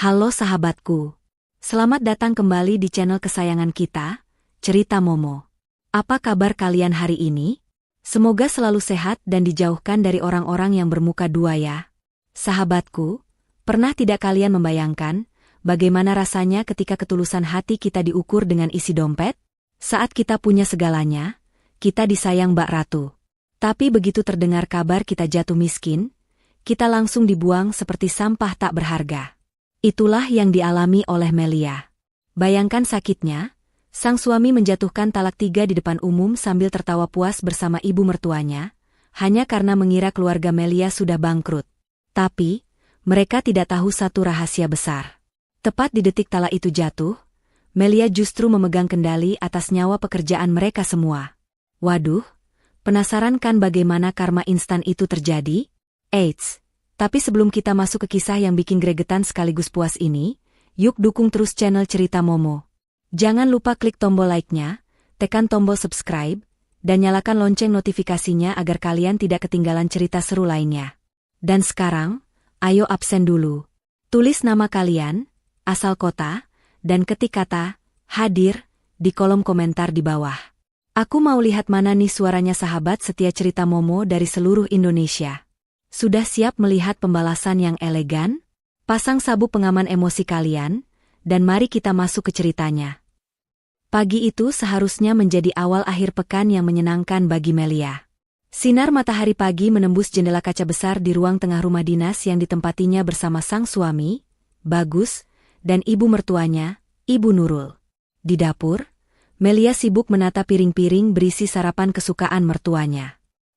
Halo sahabatku. Selamat datang kembali di channel kesayangan kita, Cerita Momo. Apa kabar kalian hari ini? Semoga selalu sehat dan dijauhkan dari orang-orang yang bermuka dua ya. Sahabatku, pernah tidak kalian membayangkan bagaimana rasanya ketika ketulusan hati kita diukur dengan isi dompet? Saat kita punya segalanya, kita disayang Mbak Ratu. Tapi begitu terdengar kabar kita jatuh miskin, kita langsung dibuang seperti sampah tak berharga. Itulah yang dialami oleh Melia. Bayangkan sakitnya, sang suami menjatuhkan talak 3 di depan umum sambil tertawa puas bersama ibu mertuanya, hanya karena mengira keluarga Melia sudah bangkrut. Tapi, mereka tidak tahu satu rahasia besar. Tepat di detik talak itu jatuh, Melia justru memegang kendali atas nyawa pekerjaan mereka semua. Waduh, penasaran kan bagaimana karma instan itu terjadi? Eits! Tapi sebelum kita masuk ke kisah yang bikin gregetan sekaligus puas ini, yuk dukung terus channel Cerita Momo. Jangan lupa klik tombol like-nya, tekan tombol subscribe, dan nyalakan lonceng notifikasinya agar kalian tidak ketinggalan cerita seru lainnya. Dan sekarang, ayo absen dulu. Tulis nama kalian, asal kota, dan ketik kata hadir di kolom komentar di bawah. Aku mau lihat mana nih suaranya sahabat setia Cerita Momo dari seluruh Indonesia. Sudah siap melihat pembalasan yang elegan? Pasang sabuk pengaman emosi kalian, dan mari kita masuk ke ceritanya. Pagi itu seharusnya menjadi awal akhir pekan yang menyenangkan bagi Melia. Sinar matahari pagi menembus jendela kaca besar di ruang tengah rumah dinas yang ditempatinya bersama sang suami, Bagus, dan ibu mertuanya, Ibu Nurul. Di dapur, Melia sibuk menata piring-piring berisi sarapan kesukaan mertuanya.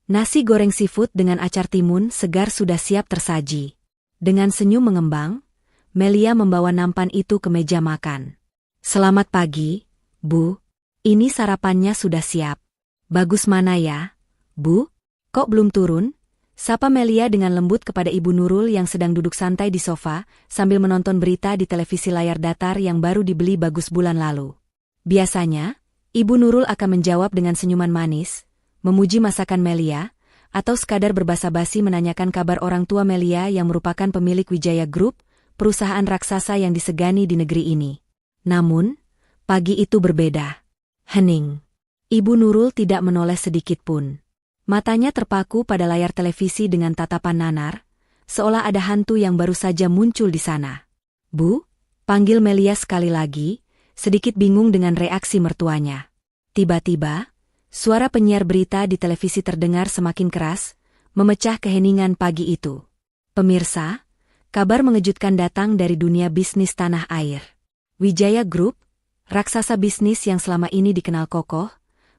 Nasi goreng seafood dengan acar timun segar sudah siap tersaji. Dengan senyum mengembang, Melia membawa nampan itu ke meja makan. Selamat pagi, Bu. Ini sarapannya sudah siap. Bagus mana ya, Bu? Kok belum turun? Sapa Melia dengan lembut kepada Ibu Nurul yang sedang duduk santai di sofa sambil menonton berita di televisi layar datar yang baru dibeli Bagus bulan lalu. Biasanya, Ibu Nurul akan menjawab dengan senyuman manis, memuji masakan Melia, atau sekadar berbasa-basi menanyakan kabar orang tua Melia yang merupakan pemilik Wijaya Group, perusahaan raksasa yang disegani di negeri ini. Namun, pagi itu berbeda. Hening. Ibu Nurul tidak menoleh sedikit pun. Matanya terpaku pada layar televisi dengan tatapan nanar, seolah ada hantu yang baru saja muncul di sana. Bu, panggil Melia sekali lagi, sedikit bingung dengan reaksi mertuanya. Tiba-tiba, suara penyiar berita di televisi terdengar semakin keras, memecah keheningan pagi itu. Pemirsa, kabar mengejutkan datang dari dunia bisnis tanah air. Wijaya Group, raksasa bisnis yang selama ini dikenal kokoh,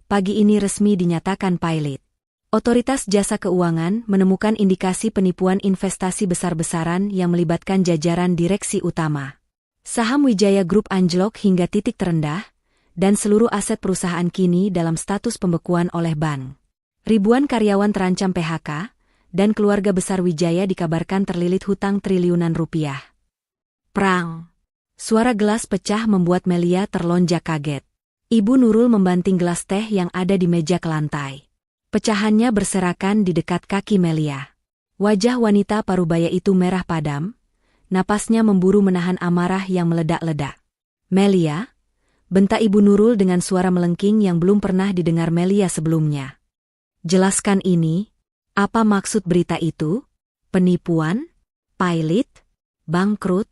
pagi ini resmi dinyatakan pailit. Otoritas Jasa Keuangan menemukan indikasi penipuan investasi besar-besaran yang melibatkan jajaran direksi utama. Saham Wijaya Group anjlok hingga titik terendah, dan seluruh aset perusahaan kini dalam status pembekuan oleh bank. Ribuan karyawan terancam PHK, dan keluarga besar Wijaya dikabarkan terlilit hutang triliunan rupiah. Prang! Suara gelas pecah membuat Melia terlonjak kaget. Ibu Nurul membanting gelas teh yang ada di meja ke lantai. Pecahannya berserakan di dekat kaki Melia. Wajah wanita parubaya itu merah padam, napasnya memburu menahan amarah yang meledak-ledak. Melia, bentak Ibu Nurul dengan suara melengking yang belum pernah didengar Melia sebelumnya. Jelaskan ini, apa maksud berita itu? Penipuan? Pailit? Bangkrut?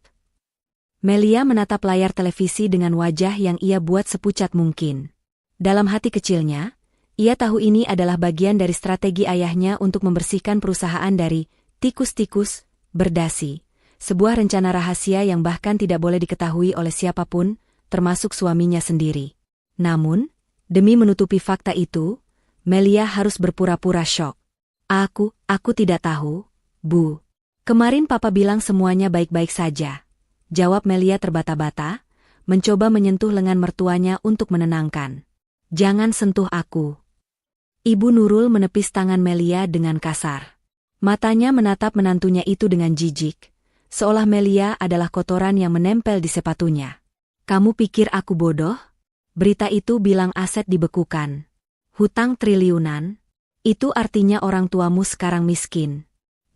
Melia menatap layar televisi dengan wajah yang ia buat sepucat mungkin. Dalam hati kecilnya, ia tahu ini adalah bagian dari strategi ayahnya untuk membersihkan perusahaan dari tikus-tikus berdasi, sebuah rencana rahasia yang bahkan tidak boleh diketahui oleh siapapun, termasuk suaminya sendiri. Namun, demi menutupi fakta itu, Melia harus berpura-pura syok. Aku tidak tahu, Bu. Kemarin Papa bilang semuanya baik-baik saja. Jawab Melia terbata-bata, mencoba menyentuh lengan mertuanya untuk menenangkan. Jangan sentuh aku. Ibu Nurul menepis tangan Melia dengan kasar. Matanya menatap menantunya itu dengan jijik, seolah Melia adalah kotoran yang menempel di sepatunya. Kamu pikir aku bodoh? Berita itu bilang aset dibekukan. Hutang triliunan? Itu artinya orang tuamu sekarang miskin.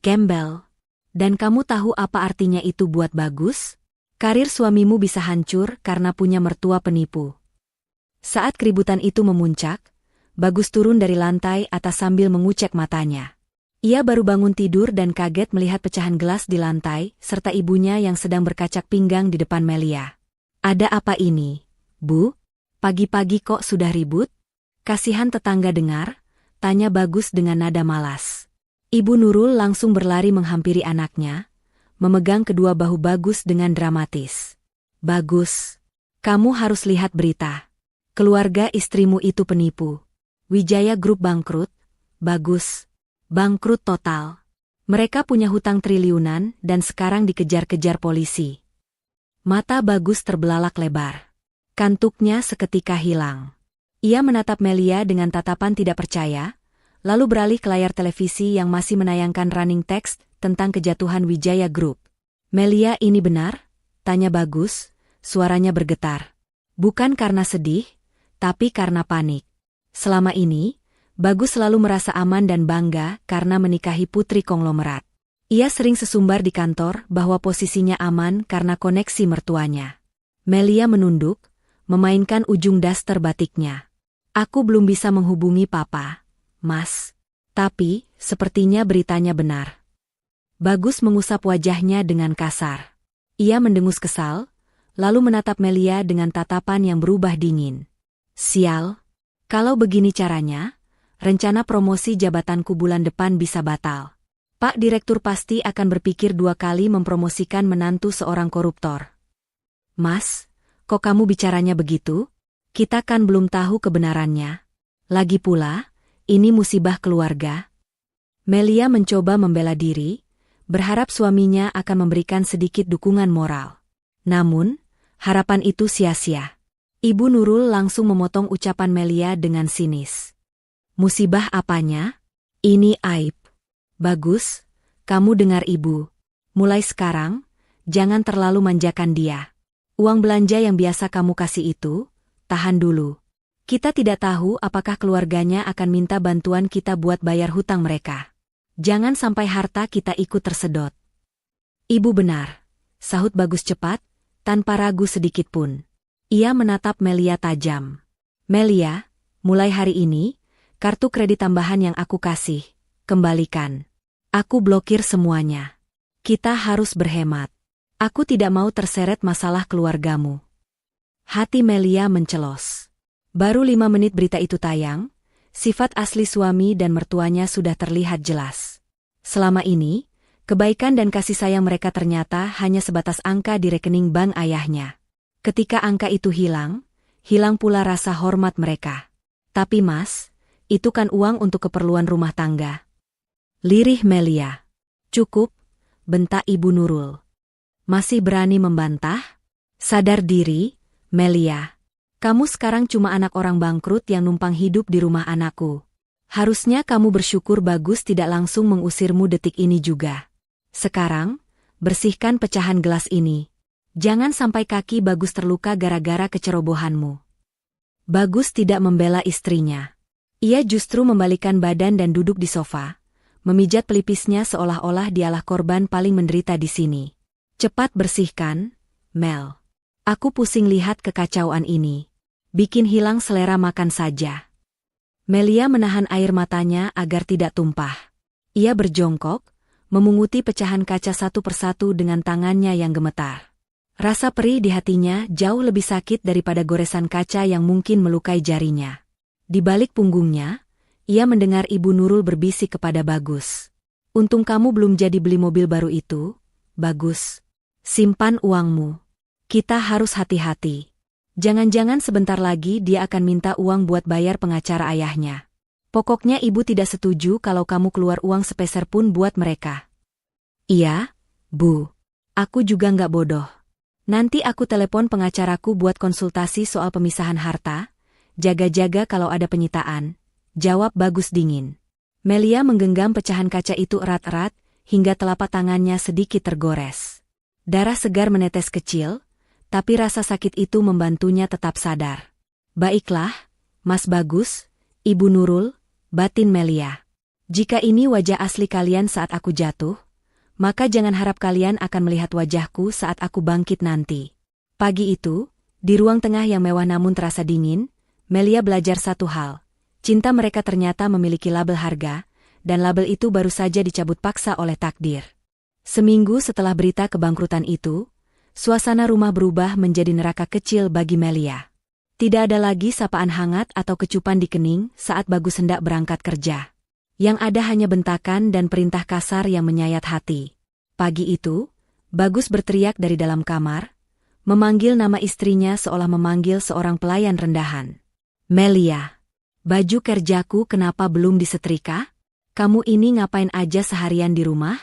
Gembel. Dan kamu tahu apa artinya itu buat Bagus? Karir suamimu bisa hancur karena punya mertua penipu. Saat keributan itu memuncak, Bagus turun dari lantai atas sambil mengucek matanya. Ia baru bangun tidur dan kaget melihat pecahan gelas di lantai, serta ibunya yang sedang berkacak pinggang di depan Melia. Ada apa ini, Bu? Pagi-pagi kok sudah ribut? Kasihan tetangga dengar, tanya Bagus dengan nada malas. Ibu Nurul langsung berlari menghampiri anaknya, memegang kedua bahu Bagus dengan dramatis. Bagus, kamu harus lihat berita. Keluarga istrimu itu penipu. Wijaya Group bangkrut. Bagus, bangkrut total. Mereka punya hutang triliunan dan sekarang dikejar-kejar polisi. Mata Bagus terbelalak lebar. Kantuknya seketika hilang. Ia menatap Melia dengan tatapan tidak percaya, lalu beralih ke layar televisi yang masih menayangkan running text tentang kejatuhan Wijaya Group. Melia, ini benar? Tanya Bagus, suaranya bergetar. Bukan karena sedih, tapi karena panik. Selama ini, Bagus selalu merasa aman dan bangga karena menikahi putri konglomerat. Ia sering sesumbar di kantor bahwa posisinya aman karena koneksi mertuanya. Melia menunduk, memainkan ujung daster batiknya. Aku belum bisa menghubungi Papa, Mas. Tapi, sepertinya beritanya benar. Bagus mengusap wajahnya dengan kasar. Ia mendengus kesal, lalu menatap Melia dengan tatapan yang berubah dingin. Sial. Kalau begini caranya, rencana promosi jabatanku bulan depan bisa batal. Pak Direktur pasti akan berpikir 2 kali mempromosikan menantu seorang koruptor. Mas, kok kamu bicaranya begitu? Kita kan belum tahu kebenarannya. Lagi pula, ini musibah keluarga. Melia mencoba membela diri, berharap suaminya akan memberikan sedikit dukungan moral. Namun, harapan itu sia-sia. Ibu Nurul langsung memotong ucapan Melia dengan sinis. Musibah apanya? Ini aib. Bagus, kamu dengar ibu. Mulai sekarang, jangan terlalu manjakan dia. Uang belanja yang biasa kamu kasih itu, tahan dulu. Kita tidak tahu apakah keluarganya akan minta bantuan kita buat bayar hutang mereka. Jangan sampai harta kita ikut tersedot. Ibu benar, sahut Bagus cepat, tanpa ragu sedikit pun. Ia menatap Melia tajam. Melia, mulai hari ini, kartu kredit tambahan yang aku kasih, kembalikan. Aku blokir semuanya. Kita harus berhemat. Aku tidak mau terseret masalah keluargamu. Hati Melia mencelos. Baru 5 menit berita itu tayang, sifat asli suami dan mertuanya sudah terlihat jelas. Selama ini, kebaikan dan kasih sayang mereka ternyata hanya sebatas angka di rekening bank ayahnya. Ketika angka itu hilang, hilang pula rasa hormat mereka. Tapi Mas, itu kan uang untuk keperluan rumah tangga. Lirih Melia. Cukup, bentak Ibu Nurul. Masih berani membantah? Sadar diri, Melia. Kamu sekarang cuma anak orang bangkrut yang numpang hidup di rumah anakku. Harusnya kamu bersyukur Bagus tidak langsung mengusirmu detik ini juga. Sekarang, bersihkan pecahan gelas ini. Jangan sampai kaki Bagus terluka gara-gara kecerobohanmu. Bagus tidak membela istrinya. Ia justru membalikan badan dan duduk di sofa, memijat pelipisnya seolah-olah dialah korban paling menderita di sini. Cepat bersihkan, Mel. Aku pusing lihat kekacauan ini. Bikin hilang selera makan saja. Melia menahan air matanya agar tidak tumpah. Ia berjongkok, memunguti pecahan kaca satu persatu dengan tangannya yang gemetar. Rasa perih di hatinya jauh lebih sakit daripada goresan kaca yang mungkin melukai jarinya. Di balik punggungnya, ia mendengar Ibu Nurul berbisik kepada Bagus. Untung kamu belum jadi beli mobil baru itu, Bagus. Simpan uangmu. Kita harus hati-hati. Jangan-jangan sebentar lagi dia akan minta uang buat bayar pengacara ayahnya. Pokoknya ibu tidak setuju kalau kamu keluar uang sepeser pun buat mereka. Iya, Bu. Aku juga nggak bodoh. Nanti aku telepon pengacaraku buat konsultasi soal pemisahan harta. Jaga-jaga kalau ada penyitaan. Jawab Bagus dingin. Melia menggenggam pecahan kaca itu erat-erat, hingga telapak tangannya sedikit tergores. Darah segar menetes kecil, tapi rasa sakit itu membantunya tetap sadar. Baiklah, Mas Bagus, Ibu Nurul, batin Melia. Jika ini wajah asli kalian saat aku jatuh, maka jangan harap kalian akan melihat wajahku saat aku bangkit nanti. Pagi itu, di ruang tengah yang mewah namun terasa dingin, Melia belajar satu hal. Cinta mereka ternyata memiliki label harga, dan label itu baru saja dicabut paksa oleh takdir. Seminggu setelah berita kebangkrutan itu, suasana rumah berubah menjadi neraka kecil bagi Melia. Tidak ada lagi sapaan hangat atau kecupan di kening saat Bagus hendak berangkat kerja. Yang ada hanya bentakan dan perintah kasar yang menyayat hati. Pagi itu, Bagus berteriak dari dalam kamar, memanggil nama istrinya seolah memanggil seorang pelayan rendahan. Melia, baju kerjaku kenapa belum disetrika? Kamu ini ngapain aja seharian di rumah?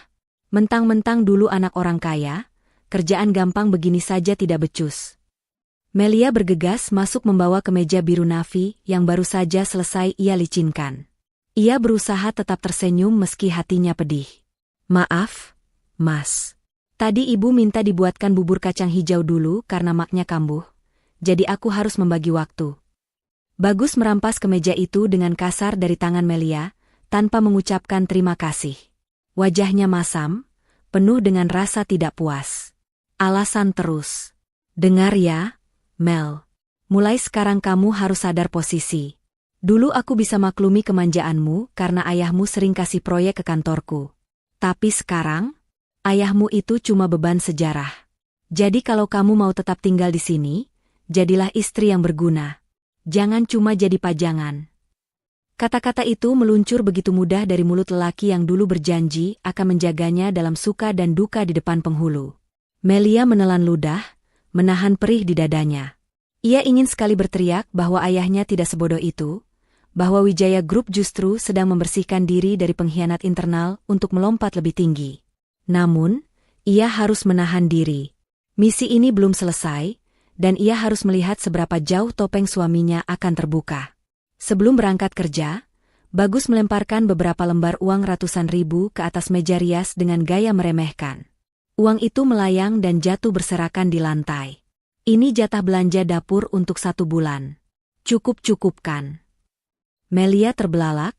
Mentang-mentang dulu anak orang kaya, kerjaan gampang begini saja tidak becus. Melia bergegas masuk membawa kemeja biru navy yang baru saja selesai ia licinkan. Ia berusaha tetap tersenyum meski hatinya pedih. Maaf, Mas. Tadi ibu minta dibuatkan bubur kacang hijau dulu karena maknya kambuh. Jadi aku harus membagi waktu. Bagus merampas kemeja itu dengan kasar dari tangan Melia, tanpa mengucapkan terima kasih. Wajahnya masam, penuh dengan rasa tidak puas. Alasan terus. Dengar ya, Mel. Mulai sekarang kamu harus sadar posisi. Dulu aku bisa maklumi kemanjaanmu karena ayahmu sering kasih proyek ke kantorku. Tapi sekarang, ayahmu itu cuma beban sejarah. Jadi kalau kamu mau tetap tinggal di sini, jadilah istri yang berguna. Jangan cuma jadi pajangan. Kata-kata itu meluncur begitu mudah dari mulut lelaki yang dulu berjanji akan menjaganya dalam suka dan duka di depan penghulu. Melia menelan ludah, menahan perih di dadanya. Ia ingin sekali berteriak bahwa ayahnya tidak sebodoh itu, bahwa Wijaya Group justru sedang membersihkan diri dari pengkhianat internal untuk melompat lebih tinggi. Namun, ia harus menahan diri. Misi ini belum selesai, dan ia harus melihat seberapa jauh topeng suaminya akan terbuka. Sebelum berangkat kerja, Bagus melemparkan beberapa lembar uang ratusan ribu ke atas meja rias dengan gaya meremehkan. Uang itu melayang dan jatuh berserakan di lantai. Ini jatah belanja dapur untuk 1 bulan. Cukup-cukupkan. Melia terbelalak,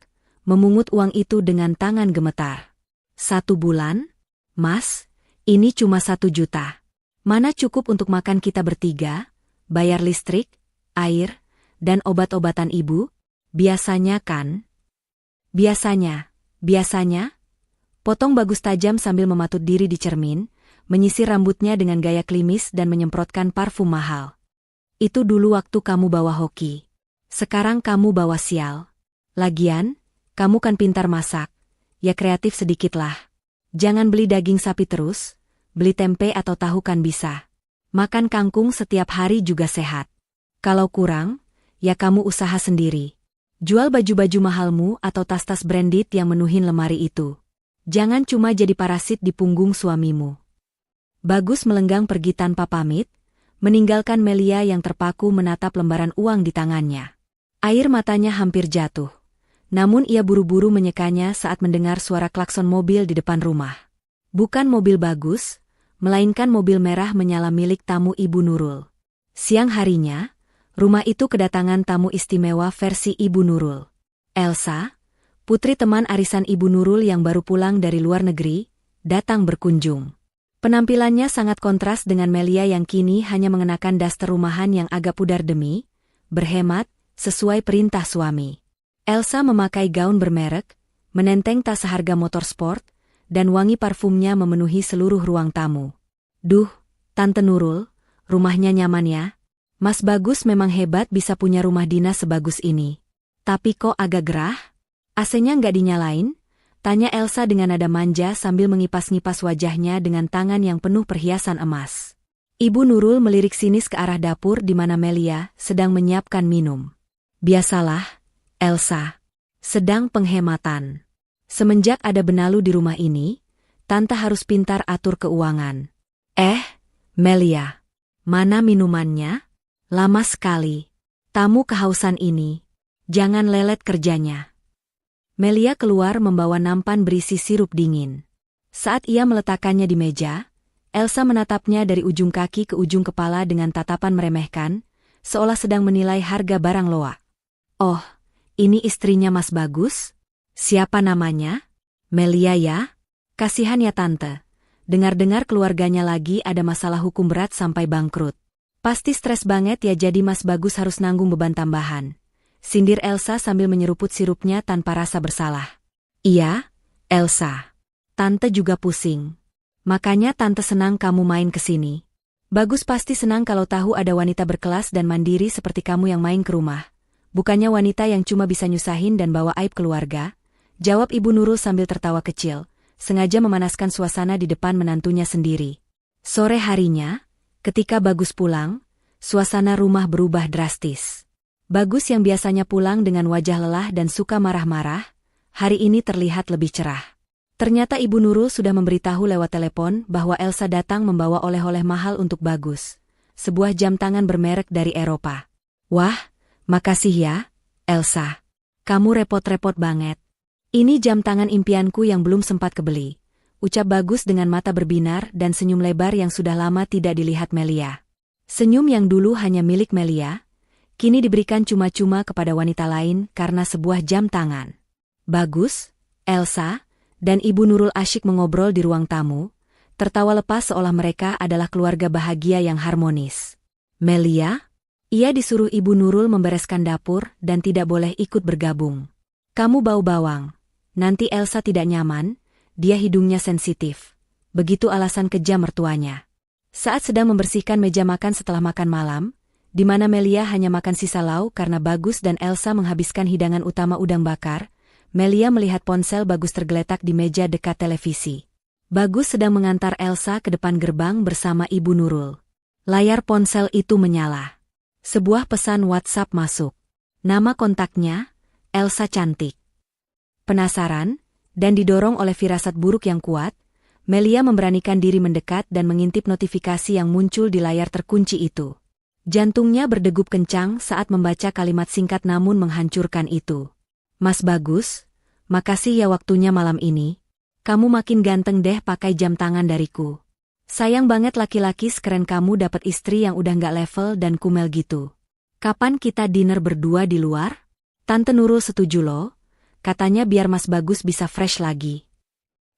memungut uang itu dengan tangan gemetar. 1 bulan? Mas, ini cuma 1 juta. Mana cukup untuk makan kita bertiga, bayar listrik, air, dan obat-obatan ibu? Biasanya kan? Biasanya? Potong Bagus tajam sambil mematut diri di cermin, menyisir rambutnya dengan gaya klimis dan menyemprotkan parfum mahal. Itu dulu waktu kamu bawa hoki. Sekarang kamu bawa sial. Lagian, kamu kan pintar masak. Ya kreatif sedikitlah. Jangan beli daging sapi terus, beli tempe atau tahu kan bisa. Makan kangkung setiap hari juga sehat. Kalau kurang, ya kamu usaha sendiri. Jual baju-baju mahalmu atau tas-tas branded yang menuhin lemari itu. Jangan cuma jadi parasit di punggung suamimu. Bagus melenggang pergi tanpa pamit, meninggalkan Melia yang terpaku menatap lembaran uang di tangannya. Air matanya hampir jatuh. Namun ia buru-buru menyekanya saat mendengar suara klakson mobil di depan rumah. Bukan mobil Bagus, melainkan mobil merah menyala milik tamu Ibu Nurul. Siang harinya, rumah itu kedatangan tamu istimewa versi Ibu Nurul. Elsa, putri teman arisan Ibu Nurul yang baru pulang dari luar negeri, datang berkunjung. Penampilannya sangat kontras dengan Melia yang kini hanya mengenakan daster rumahan yang agak pudar demi berhemat, sesuai perintah suami. Elsa memakai gaun bermerek, menenteng tas seharga motor sport, dan wangi parfumnya memenuhi seluruh ruang tamu. Duh, Tante Nurul, rumahnya nyaman ya? Mas Bagus memang hebat bisa punya rumah dinas sebagus ini. Tapi kok agak gerah? AC-nya nggak dinyalain? Tanya Elsa dengan nada manja sambil mengipas-ngipas wajahnya dengan tangan yang penuh perhiasan emas. Ibu Nurul melirik sinis ke arah dapur di mana Melia sedang menyiapkan minum. Biasalah, Elsa. Sedang penghematan. Semenjak ada benalu di rumah ini, Tante harus pintar atur keuangan. Melia. Mana minumannya? Lama sekali. Tamu kehausan ini. Jangan lelet kerjanya. Melia keluar membawa nampan berisi sirup dingin. Saat ia meletakkannya di meja, Elsa menatapnya dari ujung kaki ke ujung kepala dengan tatapan meremehkan, seolah sedang menilai harga barang loak. Oh, ini istrinya Mas Bagus? Siapa namanya? Melia ya? Kasihan ya Tante, Dengar-dengar keluarganya lagi ada masalah hukum berat sampai bangkrut. Pasti stres banget ya jadi Mas Bagus harus nanggung beban tambahan. Sindir Elsa sambil menyeruput sirupnya tanpa rasa bersalah. Iya, Elsa. Tante juga pusing. Makanya tante senang kamu main ke sini. Bagus pasti senang kalau tahu ada wanita berkelas dan mandiri seperti kamu yang main ke rumah. Bukannya wanita yang cuma bisa nyusahin dan bawa aib keluarga, jawab Ibu Nurul sambil tertawa kecil, sengaja memanaskan suasana di depan menantunya sendiri. Sore harinya, ketika Bagus pulang, suasana rumah berubah drastis. Bagus yang biasanya pulang dengan wajah lelah dan suka marah-marah, hari ini terlihat lebih cerah. Ternyata Ibu Nurul sudah memberitahu lewat telepon bahwa Elsa datang membawa oleh-oleh mahal untuk Bagus. Sebuah jam tangan bermerek dari Eropa. Wah, makasih ya, Elsa. Kamu repot-repot banget. Ini jam tangan impianku yang belum sempat kebeli. Ucap Bagus dengan mata berbinar dan senyum lebar yang sudah lama tidak dilihat Melia. Senyum yang dulu hanya milik Melia, kini diberikan cuma-cuma kepada wanita lain karena sebuah jam tangan. Bagus, Elsa, dan Ibu Nurul asyik mengobrol di ruang tamu, tertawa lepas seolah mereka adalah keluarga bahagia yang harmonis. Melia? Ia disuruh Ibu Nurul membereskan dapur dan tidak boleh ikut bergabung. Kamu bau bawang. Nanti Elsa tidak nyaman. Dia hidungnya sensitif. Begitu alasan kejam mertuanya. Saat sedang membersihkan meja makan setelah makan malam, di mana Melia hanya makan sisa lauk karena Bagus dan Elsa menghabiskan hidangan utama udang bakar, Melia melihat ponsel Bagus tergeletak di meja dekat televisi. Bagus sedang mengantar Elsa ke depan gerbang bersama Ibu Nurul. Layar ponsel itu menyala. Sebuah pesan WhatsApp masuk. Nama kontaknya, Elsa Cantik. Penasaran? Dan didorong oleh firasat buruk yang kuat, Melia memberanikan diri mendekat dan mengintip notifikasi yang muncul di layar terkunci itu. Jantungnya berdegup kencang saat membaca kalimat singkat namun menghancurkan itu. Mas Bagus, makasih ya waktunya malam ini. Kamu makin ganteng deh pakai jam tangan dariku. Sayang banget laki-laki sekeren kamu dapat istri yang udah nggak level dan kumel gitu. Kapan kita dinner berdua di luar? Tante Nurul setuju loh. Katanya biar Mas Bagus bisa fresh lagi.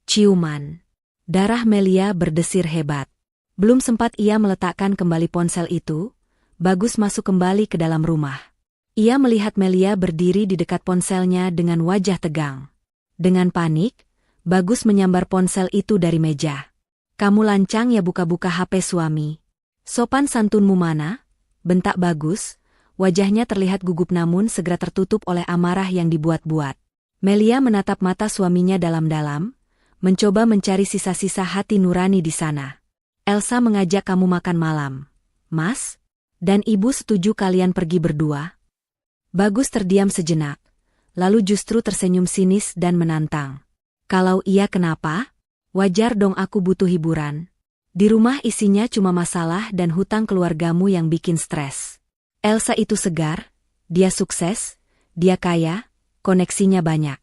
Ciuman. Darah Melia berdesir hebat. Belum sempat ia meletakkan kembali ponsel itu, Bagus masuk kembali ke dalam rumah. Ia melihat Melia berdiri di dekat ponselnya dengan wajah tegang. Dengan panik, Bagus menyambar ponsel itu dari meja. Kamu lancang ya buka-buka HP suami. Sopan santunmu mana? Bentak Bagus, wajahnya terlihat gugup namun segera tertutup oleh amarah yang dibuat-buat. Melia menatap mata suaminya dalam-dalam, mencoba mencari sisa-sisa hati nurani di sana. Elsa mengajak kamu makan malam. Mas? Dan ibu setuju kalian pergi berdua? Bagus terdiam sejenak, lalu justru tersenyum sinis dan menantang. Kalau iya kenapa? Wajar dong aku butuh hiburan. Di rumah isinya cuma masalah dan hutang keluargamu yang bikin stres. Elsa itu segar, dia sukses, dia kaya, koneksinya banyak.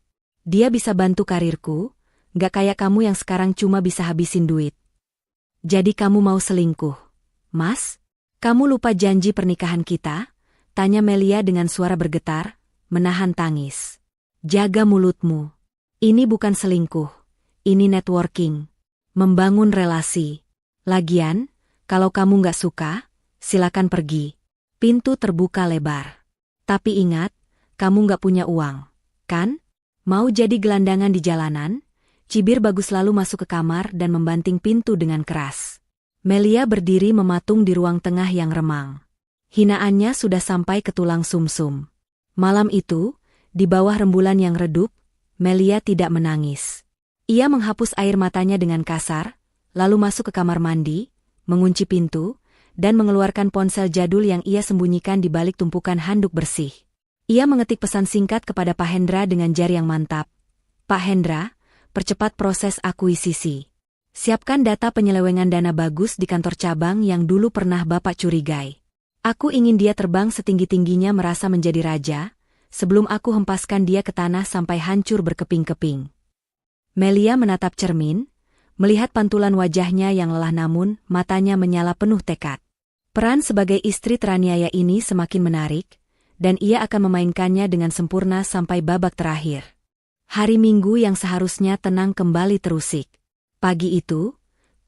Dia bisa bantu karirku, gak kayak kamu yang sekarang cuma bisa habisin duit. Jadi kamu mau selingkuh? Mas? Kamu lupa janji pernikahan kita? Tanya Melia dengan suara bergetar, menahan tangis. Jaga mulutmu. Ini bukan selingkuh. Ini networking. Membangun relasi. Lagian, kalau kamu gak suka, silakan pergi. Pintu terbuka lebar. Tapi ingat, kamu gak punya uang. Kan? Mau jadi gelandangan di jalanan? Cibir Bagus lalu masuk ke kamar dan membanting pintu dengan keras. Melia berdiri mematung di ruang tengah yang remang. Hinaannya sudah sampai ke tulang sumsum. Malam itu, di bawah rembulan yang redup, Melia tidak menangis. Ia menghapus air matanya dengan kasar, lalu masuk ke kamar mandi, mengunci pintu, dan mengeluarkan ponsel jadul yang ia sembunyikan di balik tumpukan handuk bersih. Ia mengetik pesan singkat kepada Pak Hendra dengan jari yang mantap. Pak Hendra, percepat proses akuisisi. Siapkan data penyelewengan dana Bagus di kantor cabang yang dulu pernah Bapak curigai. Aku ingin dia terbang setinggi-tingginya merasa menjadi raja, sebelum aku hempaskan dia ke tanah sampai hancur berkeping-keping. Melia menatap cermin, melihat pantulan wajahnya yang lelah namun matanya menyala penuh tekad. Peran sebagai istri teraniaya ini semakin menarik, dan ia akan memainkannya dengan sempurna sampai babak terakhir. Hari Minggu yang seharusnya tenang kembali terusik. Pagi itu,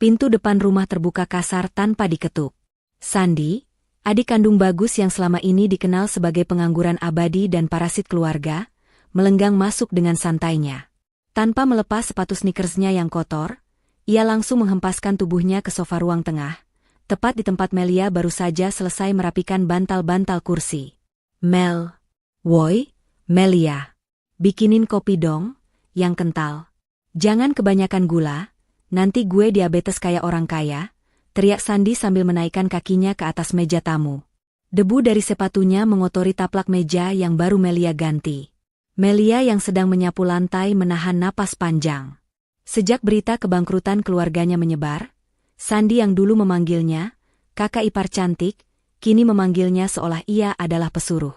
Pintu depan rumah terbuka kasar tanpa diketuk. Sandi, adik kandung Bagus yang selama ini dikenal sebagai pengangguran abadi dan parasit keluarga, melenggang masuk dengan santainya. Tanpa melepas sepatu sneakersnya yang kotor, ia langsung menghempaskan tubuhnya ke sofa ruang tengah, tepat di tempat Melia baru saja selesai merapikan bantal-bantal kursi. Mel. Woi, Melia. Bikinin kopi dong, yang kental. Jangan kebanyakan gula, nanti gue diabetes kayak orang kaya, teriak Sandi sambil menaikkan kakinya ke atas meja tamu. Debu dari sepatunya mengotori taplak meja yang baru Melia ganti. Melia yang sedang menyapu lantai menahan napas panjang. Sejak berita kebangkrutan keluarganya menyebar, Sandi yang dulu memanggilnya kakak ipar cantik, kini memanggilnya seolah ia adalah pesuruh.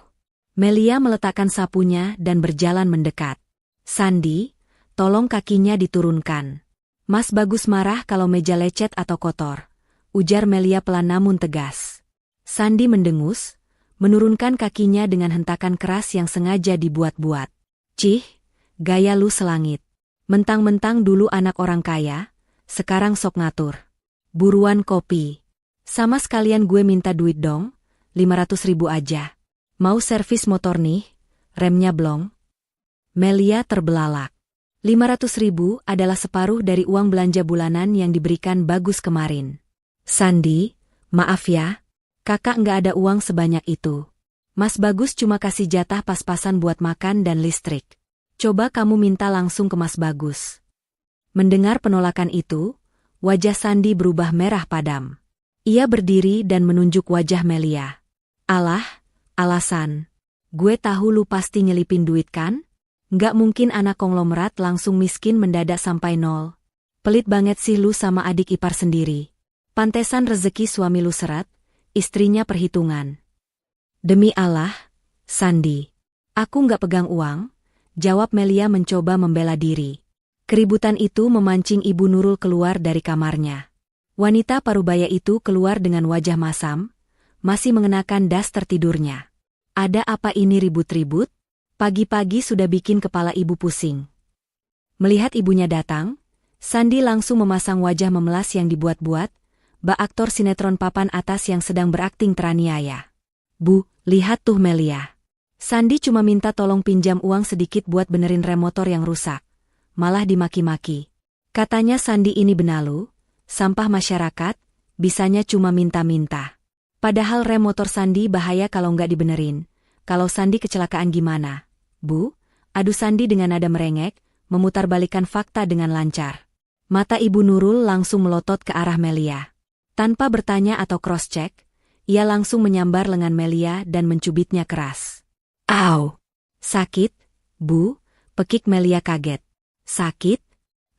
Melia meletakkan sapunya dan berjalan mendekat. Sandi, tolong kakinya diturunkan. Mas Bagus marah kalau meja lecet atau kotor, ujar Melia pelan namun tegas. Sandi mendengus, menurunkan kakinya dengan hentakan keras yang sengaja dibuat-buat. Cih, gaya lu selangit. Mentang-mentang dulu anak orang kaya, sekarang sok ngatur. Buruan kopi. Sama sekalian gue minta duit dong, 500.000 aja. Mau servis motor nih, remnya blong. Melia terbelalak. 500.000 adalah separuh dari uang belanja bulanan yang diberikan Bagus kemarin. Sandi, maaf ya, kakak nggak ada uang sebanyak itu. Mas Bagus cuma kasih jatah pas-pasan buat makan dan listrik. Coba kamu minta langsung ke Mas Bagus. Mendengar penolakan itu, wajah Sandi berubah merah padam. Ia berdiri dan menunjuk wajah Melia. Alah, alasan. Gue tahu lu pasti nyelipin duit kan? Nggak mungkin anak konglomerat langsung miskin mendadak sampai nol. Pelit banget sih lu sama adik ipar sendiri. Pantesan rezeki suami lu seret, istrinya perhitungan. Demi Allah, Sandi. Aku nggak pegang uang, jawab Melia mencoba membela diri. Keributan itu memancing Ibu Nurul keluar dari kamarnya. Wanita parubaya itu keluar dengan wajah masam, masih mengenakan daster tidurnya. Ada apa ini ribut-ribut? Pagi-pagi sudah bikin kepala ibu pusing. Melihat ibunya datang, Sandi langsung memasang wajah memelas yang dibuat-buat, bak aktor sinetron papan atas yang sedang berakting teraniaya. Bu, lihat tuh Melia. Sandi cuma minta tolong pinjam uang sedikit buat benerin rem motor yang rusak. Malah dimaki-maki. Katanya Sandi ini benalu, sampah masyarakat, bisanya cuma minta-minta. Padahal rem motor Sandi bahaya kalau nggak dibenerin. Kalau Sandi kecelakaan gimana? Bu, adu Sandi dengan nada merengek, memutarbalikkan fakta dengan lancar. Mata Ibu Nurul langsung melotot ke arah Melia. Tanpa bertanya atau cross-check, ia langsung menyambar lengan Melia dan mencubitnya keras. Au! Sakit, Bu, pekik Melia kaget. Sakit?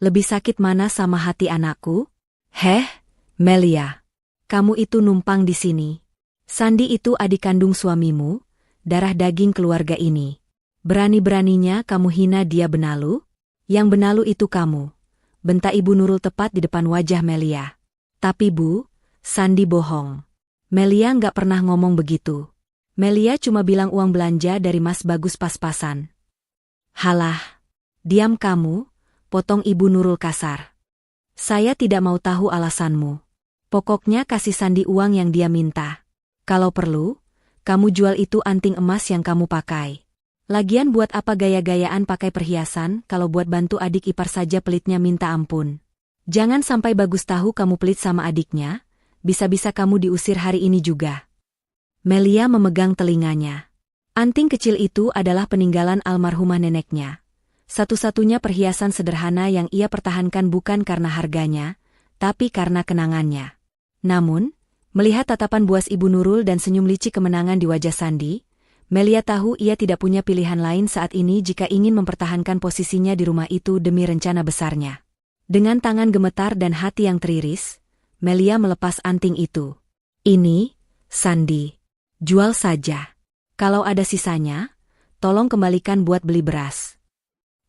Lebih sakit mana sama hati anakku? Heh, Melia. Kamu itu numpang di sini. Sandi itu adik kandung suamimu, darah daging keluarga ini. Berani-beraninya kamu hina dia benalu? Yang benalu itu kamu. Bentak Ibu Nurul tepat di depan wajah Melia. Tapi Bu, Sandi bohong. Melia nggak pernah ngomong begitu. Melia cuma bilang uang belanja dari Mas Bagus pas-pasan. Halah, diam kamu, potong Ibu Nurul kasar. Saya tidak mau tahu alasanmu. Pokoknya kasih Sandi uang yang dia minta. Kalau perlu, kamu jual itu anting emas yang kamu pakai. Lagian buat apa gaya-gayaan pakai perhiasan kalau buat bantu adik ipar saja pelitnya minta ampun. Jangan sampai Bagus tahu kamu pelit sama adiknya, bisa-bisa kamu diusir hari ini juga. Melia memegang telinganya. Anting kecil itu adalah peninggalan almarhumah neneknya. Satu-satunya perhiasan sederhana yang ia pertahankan bukan karena harganya, tapi karena kenangannya. Namun, melihat tatapan buas Ibu Nurul dan senyum licik kemenangan di wajah Sandi, Melia tahu ia tidak punya pilihan lain saat ini jika ingin mempertahankan posisinya di rumah itu demi rencana besarnya. Dengan tangan gemetar dan hati yang teriris, Melia melepas anting itu. Ini, Sandi. Jual saja. Kalau ada sisanya, tolong kembalikan buat beli beras.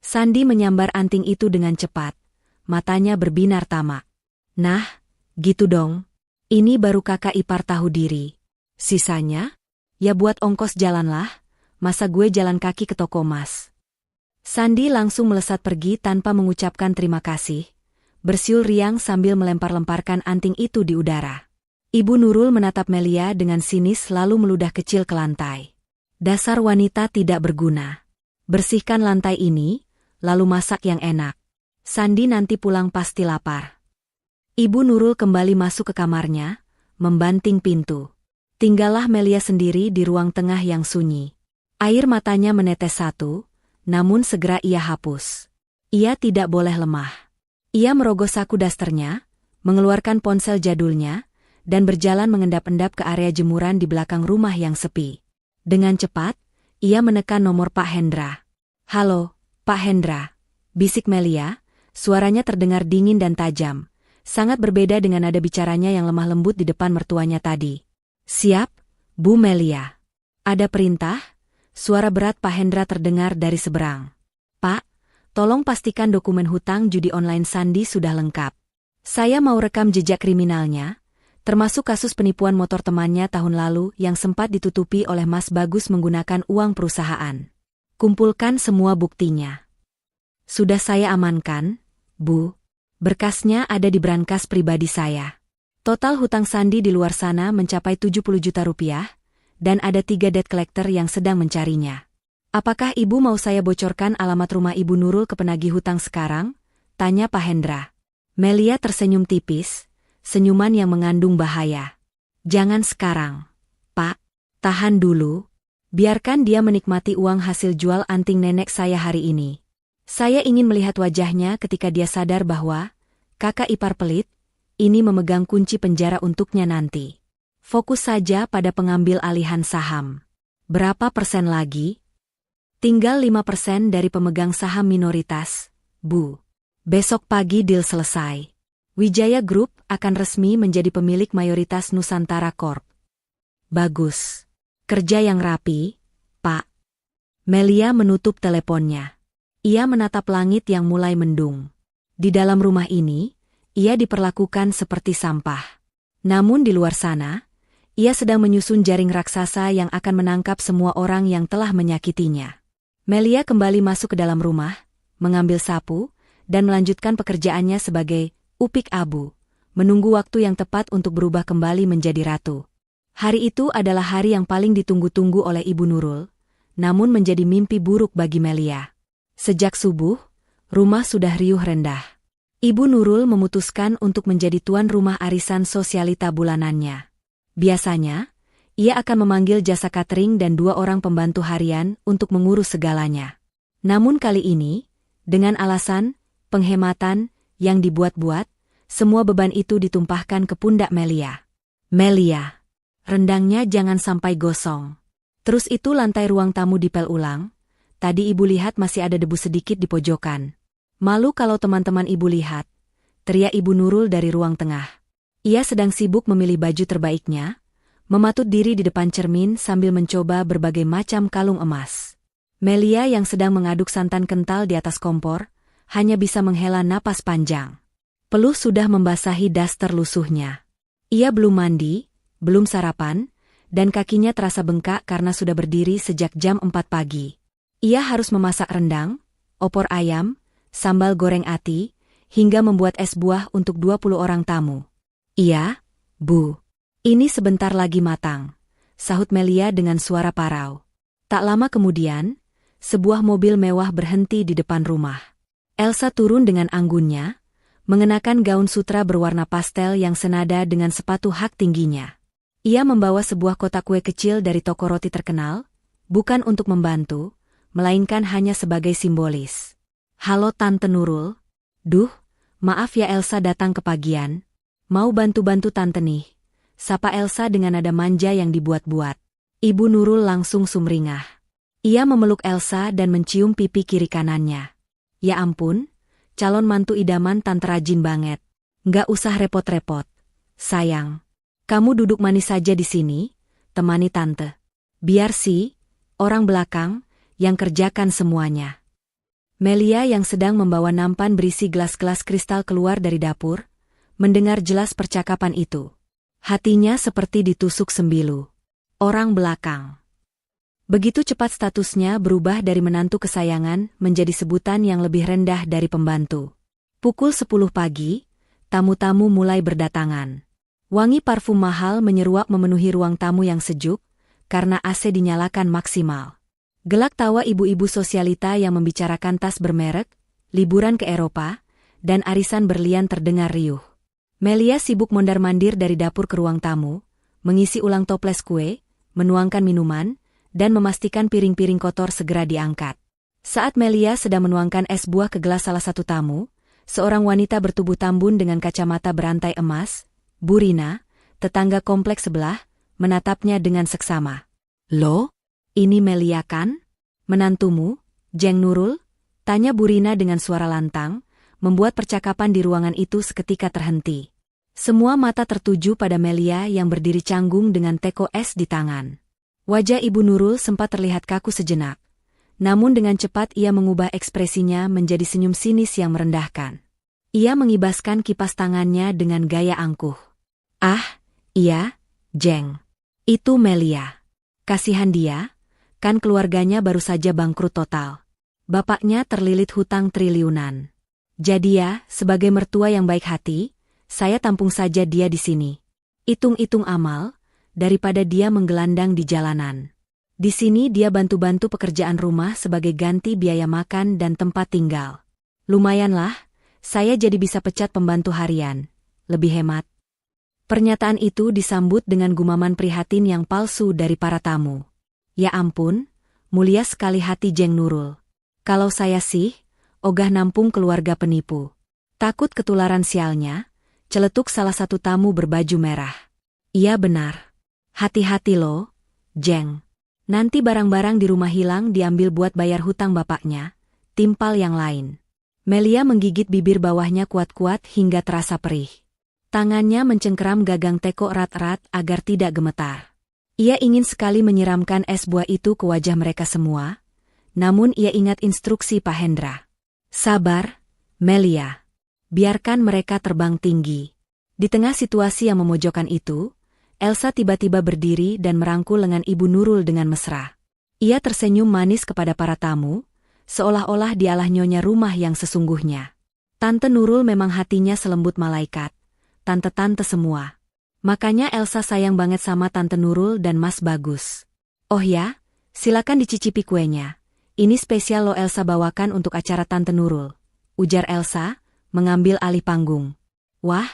Sandi menyambar anting itu dengan cepat. Matanya berbinar tamak. Nah, gitu dong. Ini baru kakak ipar tahu diri. Sisanya? Ya buat ongkos jalanlah, masa gue jalan kaki ke toko emas. Sandi langsung melesat pergi tanpa mengucapkan terima kasih. bersiul riang sambil melempar-lemparkan anting itu di udara. Ibu Nurul menatap Melia dengan sinis lalu meludah kecil ke lantai. Dasar wanita tidak berguna. Bersihkan lantai ini, lalu masak yang enak. Sandi nanti pulang pasti lapar. Ibu Nurul kembali masuk ke kamarnya, membanting pintu. Tinggallah Melia sendiri di ruang tengah yang sunyi. Air matanya menetes satu, namun segera ia hapus. Ia tidak boleh lemah. Ia merogoh saku dasternya, mengeluarkan ponsel jadulnya, dan berjalan mengendap-endap ke area jemuran di belakang rumah yang sepi. Dengan cepat, ia menekan nomor Pak Hendra. "Halo, Pak Hendra," bisik Melia, suaranya terdengar dingin dan tajam, sangat berbeda dengan nada bicaranya yang lemah lembut di depan mertuanya tadi. "Siap, Bu Melia." "Ada perintah?" Suara berat Pak Hendra terdengar dari seberang. "Pak, tolong pastikan dokumen hutang judi online Sandi sudah lengkap. Saya mau rekam jejak kriminalnya, termasuk kasus penipuan motor temannya tahun lalu yang sempat ditutupi oleh Mas Bagus menggunakan uang perusahaan. Kumpulkan semua buktinya." "Sudah saya amankan, Bu. Berkasnya ada di brankas pribadi saya. Total hutang Sandi di luar sana mencapai 70 juta rupiah, dan ada 3 debt collector yang sedang mencarinya. Apakah Ibu mau saya bocorkan alamat rumah Ibu Nurul ke penagih hutang sekarang?" tanya Pak Hendra. Melia tersenyum tipis, senyuman yang mengandung bahaya. "Jangan sekarang, Pak. Tahan dulu. Biarkan dia menikmati uang hasil jual anting nenek saya hari ini. Saya ingin melihat wajahnya ketika dia sadar bahwa kakak ipar pelit ini memegang kunci penjara untuknya nanti. Fokus saja pada pengambil alihan saham. Berapa persen lagi?" "Tinggal 5% dari pemegang saham minoritas, Bu. Besok pagi deal selesai. Wijaya Group akan resmi menjadi pemilik mayoritas Nusantara Corp." "Bagus. Kerja yang rapi, Pak." Melia menutup teleponnya. Ia menatap langit yang mulai mendung. Di dalam rumah ini, ia diperlakukan seperti sampah. Namun di luar sana, ia sedang menyusun jaring raksasa yang akan menangkap semua orang yang telah menyakitinya. Melia kembali masuk ke dalam rumah, mengambil sapu, dan melanjutkan pekerjaannya sebagai upik abu, menunggu waktu yang tepat untuk berubah kembali menjadi ratu. Hari itu adalah hari yang paling ditunggu-tunggu oleh Ibu Nurul, namun menjadi mimpi buruk bagi Melia. Sejak subuh, rumah sudah riuh rendah. Ibu Nurul memutuskan untuk menjadi tuan rumah arisan sosialita bulanannya. Biasanya, ia akan memanggil jasa catering dan 2 orang pembantu harian untuk mengurus segalanya. Namun kali ini, dengan alasan penghematan yang dibuat-buat, semua beban itu ditumpahkan ke pundak Melia. "Melia, rendangnya jangan sampai gosong. Terus itu lantai ruang tamu dipel ulang. Tadi Ibu lihat masih ada debu sedikit di pojokan. Malu kalau teman-teman Ibu lihat," teriak Ibu Nurul dari ruang tengah. Ia sedang sibuk memilih baju terbaiknya, mematut diri di depan cermin sambil mencoba berbagai macam kalung emas. Melia yang sedang mengaduk santan kental di atas kompor, hanya bisa menghela napas panjang. Peluh sudah membasahi daster lusuhnya. Ia belum mandi, belum sarapan, dan kakinya terasa bengkak karena sudah berdiri sejak jam 4 pagi. Ia harus memasak rendang, opor ayam, sambal goreng ati, hingga membuat es buah untuk 20 orang tamu. "Iya, Bu. Ini sebentar lagi matang," sahut Melia dengan suara parau. Tak lama kemudian, sebuah mobil mewah berhenti di depan rumah. Elsa turun dengan anggunnya, mengenakan gaun sutra berwarna pastel yang senada dengan sepatu hak tingginya. Ia membawa sebuah kotak kue kecil dari toko roti terkenal, bukan untuk membantu, melainkan hanya sebagai simbolis. "Halo Tante Nurul." "Duh, maaf ya Elsa datang kepagian. Mau bantu-bantu Tante nih," sapa Elsa dengan nada manja yang dibuat-buat. Ibu Nurul langsung sumringah. Ia memeluk Elsa dan mencium pipi kiri kanannya. "Ya ampun, calon mantu idaman Tante rajin banget. Nggak usah repot-repot. Sayang, kamu duduk manis saja di sini, temani Tante. Biar si orang belakang yang kerjakan semuanya." Melia yang sedang membawa nampan berisi gelas-gelas kristal keluar dari dapur, mendengar jelas percakapan itu. Hatinya seperti ditusuk sembilu. Orang belakang. Begitu cepat statusnya berubah dari menantu kesayangan menjadi sebutan yang lebih rendah dari pembantu. Pukul 10 pagi, tamu-tamu mulai berdatangan. Wangi parfum mahal menyeruak memenuhi ruang tamu yang sejuk, karena AC dinyalakan maksimal. Gelak tawa ibu-ibu sosialita yang membicarakan tas bermerek, liburan ke Eropa, dan arisan berlian terdengar riuh. Melia sibuk mondar-mandir dari dapur ke ruang tamu, mengisi ulang toples kue, menuangkan minuman, dan memastikan piring-piring kotor segera diangkat. Saat Melia sedang menuangkan es buah ke gelas salah satu tamu, seorang wanita bertubuh tambun dengan kacamata berantai emas, Bu Rina, tetangga kompleks sebelah, menatapnya dengan seksama. "Loh, ini Melia kan? Menantumu, Jeng Nurul?" tanya Bu Rina dengan suara lantang, membuat percakapan di ruangan itu seketika terhenti. Semua mata tertuju pada Melia yang berdiri canggung dengan teko es di tangan. Wajah Ibu Nurul sempat terlihat kaku sejenak, namun dengan cepat ia mengubah ekspresinya menjadi senyum sinis yang merendahkan. Ia mengibaskan kipas tangannya dengan gaya angkuh. "Ah, iya, Jeng. Itu Melia. Kasihan dia, kan keluarganya baru saja bangkrut total. Bapaknya terlilit hutang triliunan. Jadi ya, sebagai mertua yang baik hati, saya tampung saja dia di sini. Hitung-hitung amal, daripada dia menggelandang di jalanan. Di sini dia bantu-bantu pekerjaan rumah sebagai ganti biaya makan dan tempat tinggal. Lumayanlah, saya jadi bisa pecat pembantu harian. Lebih hemat." Pernyataan itu disambut dengan gumaman prihatin yang palsu dari para tamu. "Ya ampun, mulia sekali hati Jeng Nurul. Kalau saya sih, ogah nampung keluarga penipu. Takut ketularan sialnya," celetuk salah satu tamu berbaju merah. "Iya benar. Hati-hati loh, Jeng. Nanti barang-barang di rumah hilang diambil buat bayar hutang bapaknya," timpal yang lain. Melia menggigit bibir bawahnya kuat-kuat hingga terasa perih. Tangannya mencengkeram gagang teko erat-erat agar tidak gemetar. Ia ingin sekali menyiramkan es buah itu ke wajah mereka semua, namun ia ingat instruksi Pak Hendra. "Sabar, Melia. Biarkan mereka terbang tinggi." Di tengah situasi yang memojokkan itu, Elsa tiba-tiba berdiri dan merangkul lengan Ibu Nurul dengan mesra. Ia tersenyum manis kepada para tamu, seolah-olah dialah nyonya rumah yang sesungguhnya. Tante Nurul memang hatinya selembut malaikat, tante-tante semua. Makanya Elsa sayang banget sama Tante Nurul dan Mas Bagus. "Oh ya, silakan dicicipi kuenya. Ini spesial lo Elsa bawakan untuk acara Tante Nurul," ujar Elsa, mengambil alih panggung. "Wah,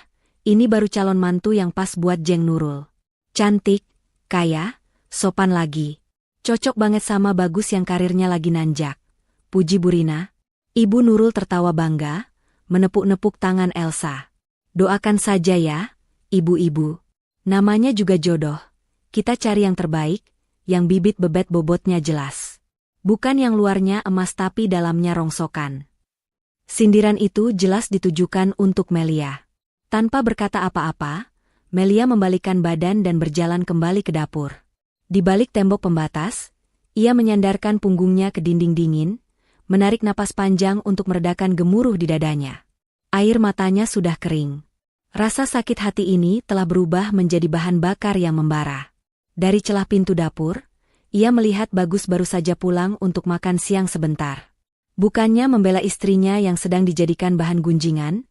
ini baru calon mantu yang pas buat Jeng Nurul. Cantik, kaya, sopan lagi. Cocok banget sama Bagus yang karirnya lagi nanjak," puji Bu Rina. Ibu Nurul tertawa bangga, menepuk-nepuk tangan Elsa. "Doakan saja ya, ibu-ibu. Namanya juga jodoh. Kita cari yang terbaik, yang bibit bebet bobotnya jelas. Bukan yang luarnya emas tapi dalamnya rongsokan." Sindiran itu jelas ditujukan untuk Melia. Tanpa berkata apa-apa, Melia membalikkan badan dan berjalan kembali ke dapur. Di balik tembok pembatas, ia menyandarkan punggungnya ke dinding dingin, menarik napas panjang untuk meredakan gemuruh di dadanya. Air matanya sudah kering. Rasa sakit hati ini telah berubah menjadi bahan bakar yang membara. Dari celah pintu dapur, ia melihat Bagus baru saja pulang untuk makan siang sebentar. Bukannya membela istrinya yang sedang dijadikan bahan gunjingan,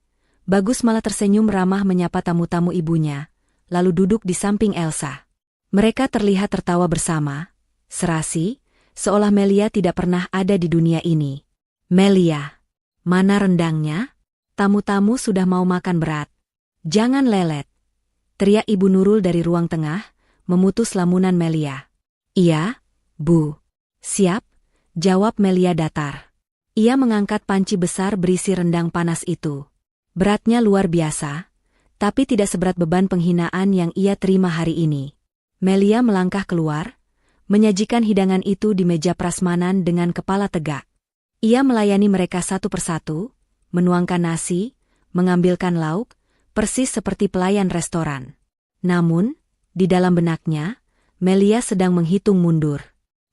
Bagus malah tersenyum ramah menyapa tamu-tamu ibunya, lalu duduk di samping Elsa. Mereka terlihat tertawa bersama, serasi, seolah Melia tidak pernah ada di dunia ini. "Melia, mana rendangnya? Tamu-tamu sudah mau makan berat. Jangan lelet," teriak Ibu Nurul dari ruang tengah, memutus lamunan Melia. "Iya, Bu." "Siap," jawab Melia datar. Ia mengangkat panci besar berisi rendang panas itu. Beratnya luar biasa, tapi tidak seberat beban penghinaan yang ia terima hari ini. Melia melangkah keluar, menyajikan hidangan itu di meja prasmanan dengan kepala tegak. Ia melayani mereka satu persatu, menuangkan nasi, mengambilkan lauk, persis seperti pelayan restoran. Namun, di dalam benaknya, Melia sedang menghitung mundur.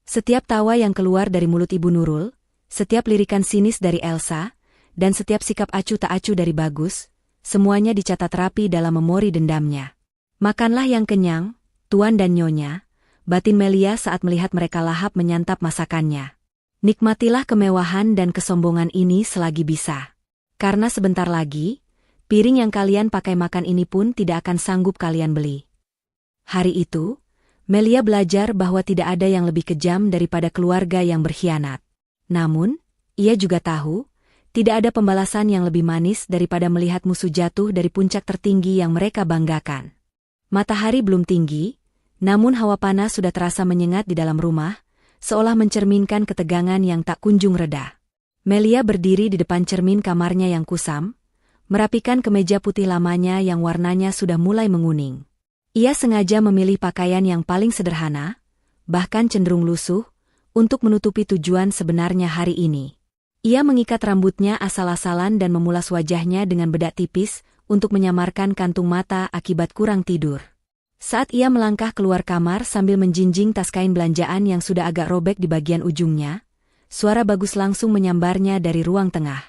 Setiap tawa yang keluar dari mulut Ibu Nurul, setiap lirikan sinis dari Elsa, dan setiap sikap acuh tak acuh dari Bagus, semuanya dicatat rapi dalam memori dendamnya. "Makanlah yang kenyang, Tuan dan Nyonya," batin Melia saat melihat mereka lahap menyantap masakannya. "Nikmatilah kemewahan dan kesombongan ini selagi bisa. Karena sebentar lagi, piring yang kalian pakai makan ini pun tidak akan sanggup kalian beli. Hari itu, Melia belajar bahwa tidak ada yang lebih kejam daripada keluarga yang berkhianat. Namun, ia juga tahu, tidak ada pembalasan yang lebih manis daripada melihat musuh jatuh dari puncak tertinggi yang mereka banggakan. Matahari belum tinggi, namun hawa panas sudah terasa menyengat di dalam rumah, seolah mencerminkan ketegangan yang tak kunjung reda. Melia berdiri di depan cermin kamarnya yang kusam, merapikan kemeja putih lamanya yang warnanya sudah mulai menguning. Ia sengaja memilih pakaian yang paling sederhana, bahkan cenderung lusuh, untuk menutupi tujuan sebenarnya hari ini. Ia mengikat rambutnya asal-asalan dan memulas wajahnya dengan bedak tipis untuk menyamarkan kantung mata akibat kurang tidur. Saat ia melangkah keluar kamar sambil menjinjing tas kain belanjaan yang sudah agak robek di bagian ujungnya, suara Bagus langsung menyambarnya dari ruang tengah.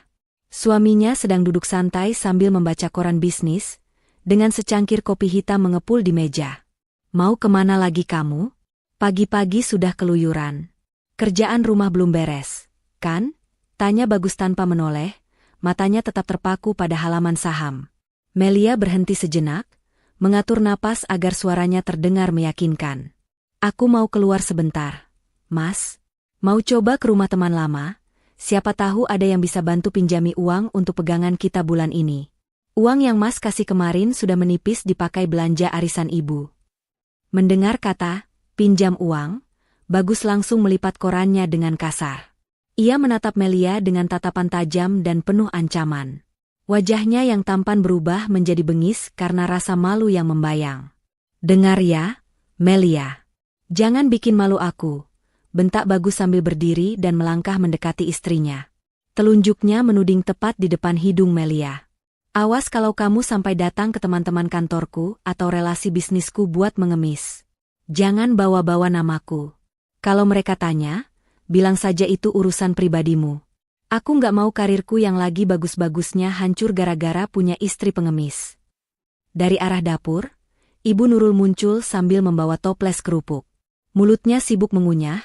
Suaminya sedang duduk santai sambil membaca koran bisnis, dengan secangkir kopi hitam mengepul di meja. "Mau kemana lagi kamu? Pagi-pagi sudah keluyuran. Kerjaan rumah belum beres, kan?" tanya Bagus tanpa menoleh, matanya tetap terpaku pada halaman saham. Melia berhenti sejenak, mengatur napas agar suaranya terdengar meyakinkan. "Aku mau keluar sebentar, Mas. Mau coba ke rumah teman lama, siapa tahu ada yang bisa bantu pinjami uang untuk pegangan kita bulan ini. Uang yang Mas kasih kemarin sudah menipis dipakai belanja arisan ibu." Mendengar kata, pinjam uang, Bagus langsung melipat korannya dengan kasar. Ia menatap Melia dengan tatapan tajam dan penuh ancaman. Wajahnya yang tampan berubah menjadi bengis karena rasa malu yang membayang. "Dengar ya, Melia. Jangan bikin malu aku," bentak Bagus sambil berdiri dan melangkah mendekati istrinya. Telunjuknya menuding tepat di depan hidung Melia. "Awas kalau kamu sampai datang ke teman-teman kantorku atau relasi bisnisku buat mengemis. Jangan bawa-bawa namaku. Kalau mereka tanya, bilang saja itu urusan pribadimu. Aku nggak mau karirku yang lagi bagus-bagusnya hancur gara-gara punya istri pengemis." Dari arah dapur, Ibu Nurul muncul sambil membawa toples kerupuk. Mulutnya sibuk mengunyah,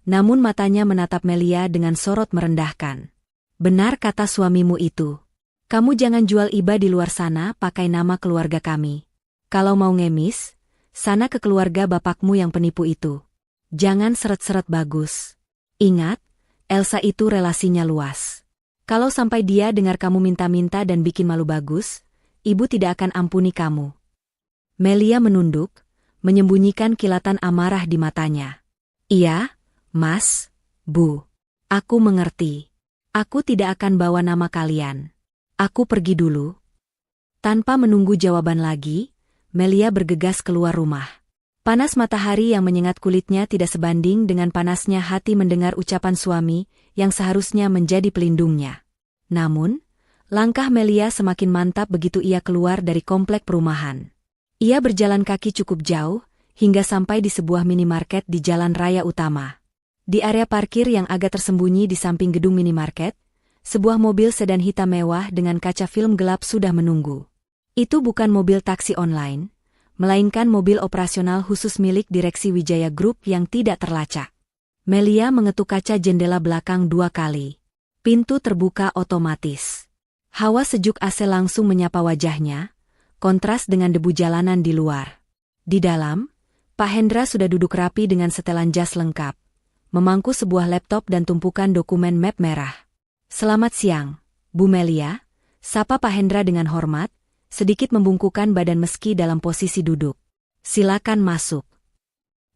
namun matanya menatap Melia dengan sorot merendahkan. "Benar kata suamimu itu. Kamu jangan jual iba di luar sana pakai nama keluarga kami. Kalau mau ngemis, sana ke keluarga bapakmu yang penipu itu. Jangan seret-seret Bagus. Ingat, Elsa itu relasinya luas. Kalau sampai dia dengar kamu minta-minta dan bikin malu Bagus, ibu tidak akan ampuni kamu." Melia menunduk, menyembunyikan kilatan amarah di matanya. "Iya, Mas, Bu. Aku mengerti. Aku tidak akan bawa nama kalian. Aku pergi dulu." Tanpa menunggu jawaban lagi, Melia bergegas keluar rumah. Panas matahari yang menyengat kulitnya tidak sebanding dengan panasnya hati mendengar ucapan suami yang seharusnya menjadi pelindungnya. Namun, langkah Melia semakin mantap begitu ia keluar dari komplek perumahan. Ia berjalan kaki cukup jauh, hingga sampai di sebuah minimarket di jalan raya utama. Di area parkir yang agak tersembunyi di samping gedung minimarket, sebuah mobil sedan hitam mewah dengan kaca film gelap sudah menunggu. Itu bukan mobil taksi online, melainkan mobil operasional khusus milik Direksi Wijaya Group yang tidak terlacak. Melia mengetuk kaca jendela belakang 2 kali. Pintu terbuka otomatis. Hawa sejuk AC langsung menyapa wajahnya, kontras dengan debu jalanan di luar. Di dalam, Pak Hendra sudah duduk rapi dengan setelan jas lengkap, memangku sebuah laptop dan tumpukan dokumen map merah. "Selamat siang, Bu Melia," sapa Pak Hendra dengan hormat, sedikit membungkukkan badan meski dalam posisi duduk. "Silakan masuk."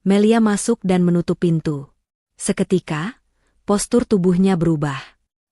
Melia masuk dan menutup pintu. Seketika, postur tubuhnya berubah.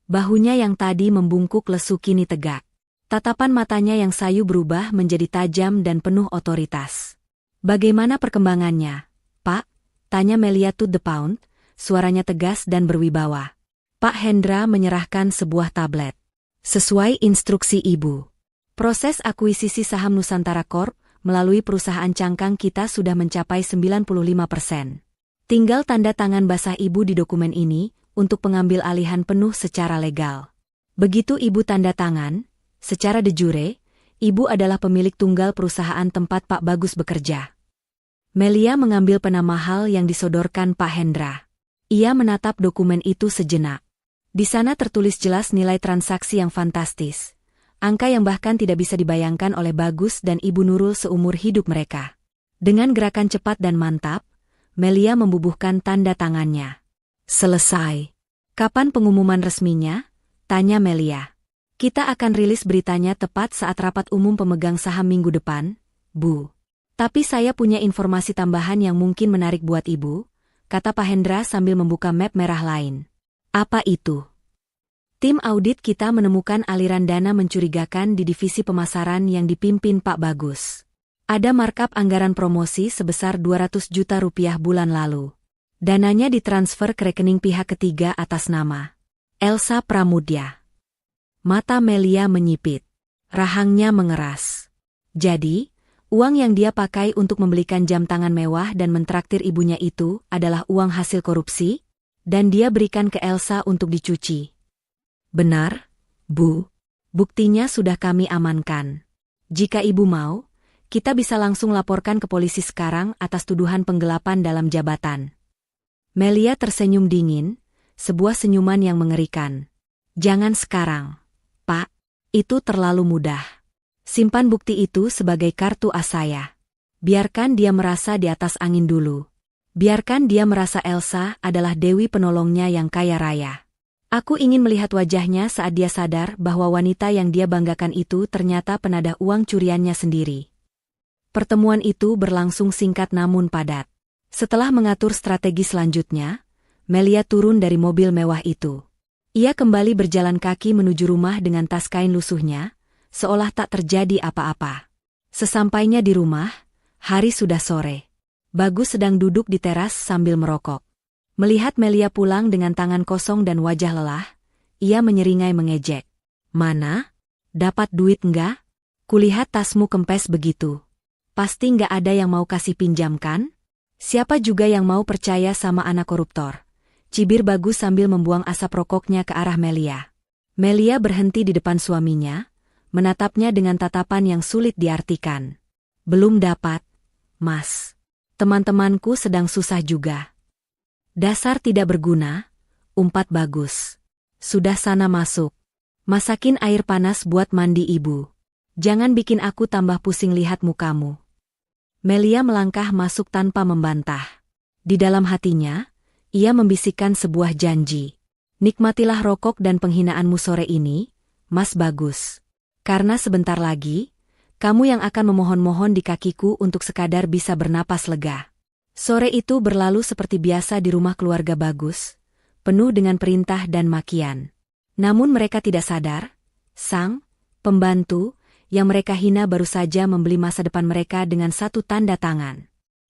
Bahunya yang tadi membungkuk lesu kini tegak. Tatapan matanya yang sayu berubah menjadi tajam dan penuh otoritas. "Bagaimana perkembangannya, Pak?" tanya Melia to the point, suaranya tegas dan berwibawa. Pak Hendra menyerahkan sebuah tablet. "Sesuai instruksi Ibu, proses akuisisi saham Nusantara Corp melalui perusahaan cangkang kita sudah mencapai 95%. Tinggal tanda tangan basah Ibu di dokumen ini untuk pengambil alihan penuh secara legal. Begitu Ibu tanda tangan, secara de jure, Ibu adalah pemilik tunggal perusahaan tempat Pak Bagus bekerja." Melia mengambil pena mahal yang disodorkan Pak Hendra. Ia menatap dokumen itu sejenak. Di sana tertulis jelas nilai transaksi yang fantastis. Angka yang bahkan tidak bisa dibayangkan oleh Bagus dan Ibu Nurul seumur hidup mereka. Dengan gerakan cepat dan mantap, Melia membubuhkan tanda tangannya. Selesai. Kapan pengumuman resminya? Tanya Melia. Kita akan rilis beritanya tepat saat rapat umum pemegang saham minggu depan, Bu. Tapi saya punya informasi tambahan yang mungkin menarik buat Ibu, kata Pak Hendra sambil membuka map merah lain. Apa itu? Tim audit kita menemukan aliran dana mencurigakan di divisi pemasaran yang dipimpin Pak Bagus. Ada markup anggaran promosi sebesar 200 juta rupiah bulan lalu. Dananya ditransfer ke rekening pihak ketiga atas nama Elsa Pramudya. Mata Melia menyipit. Rahangnya mengeras. Jadi, uang yang dia pakai untuk membelikan jam tangan mewah dan mentraktir ibunya itu adalah uang hasil korupsi, dan dia berikan ke Elsa untuk dicuci. Benar, Bu. Buktinya sudah kami amankan. Jika Ibu mau, kita bisa langsung laporkan ke polisi sekarang atas tuduhan penggelapan dalam jabatan. Melia tersenyum dingin, sebuah senyuman yang mengerikan. Jangan sekarang, Pak. Itu terlalu mudah. Simpan bukti itu sebagai kartu as saya. Biarkan dia merasa di atas angin dulu. Biarkan dia merasa Elsa adalah dewi penolongnya yang kaya raya. Aku ingin melihat wajahnya saat dia sadar bahwa wanita yang dia banggakan itu ternyata penadah uang curiannya sendiri. Pertemuan itu berlangsung singkat namun padat. Setelah mengatur strategi selanjutnya, Melia turun dari mobil mewah itu. Ia kembali berjalan kaki menuju rumah dengan tas kain lusuhnya, seolah tak terjadi apa-apa. Sesampainya di rumah, hari sudah sore. Bagus sedang duduk di teras sambil merokok. Melihat Melia pulang dengan tangan kosong dan wajah lelah, ia menyeringai mengejek. Mana? Dapat duit enggak? Kulihat tasmu kempes begitu. Pasti enggak ada yang mau kasih pinjam kan? Siapa juga yang mau percaya sama anak koruptor? Cibir Bagus sambil membuang asap rokoknya ke arah Melia. Melia berhenti di depan suaminya, menatapnya dengan tatapan yang sulit diartikan. Belum dapat, Mas. Teman-temanku sedang susah juga. Dasar tidak berguna, umpat Bagus. Sudah sana masuk. Masakin air panas buat mandi Ibu. Jangan bikin aku tambah pusing lihat mukamu. Melia melangkah masuk tanpa membantah. Di dalam hatinya, ia membisikkan sebuah janji. Nikmatilah rokok dan penghinaanmu sore ini, Mas Bagus. Karena sebentar lagi, kamu yang akan memohon-mohon di kakiku untuk sekadar bisa bernapas lega. Sore itu berlalu seperti biasa di rumah keluarga Bagus, penuh dengan perintah dan makian. Namun mereka tidak sadar, sang pembantu yang mereka hina baru saja membeli masa depan mereka dengan satu tanda tangan.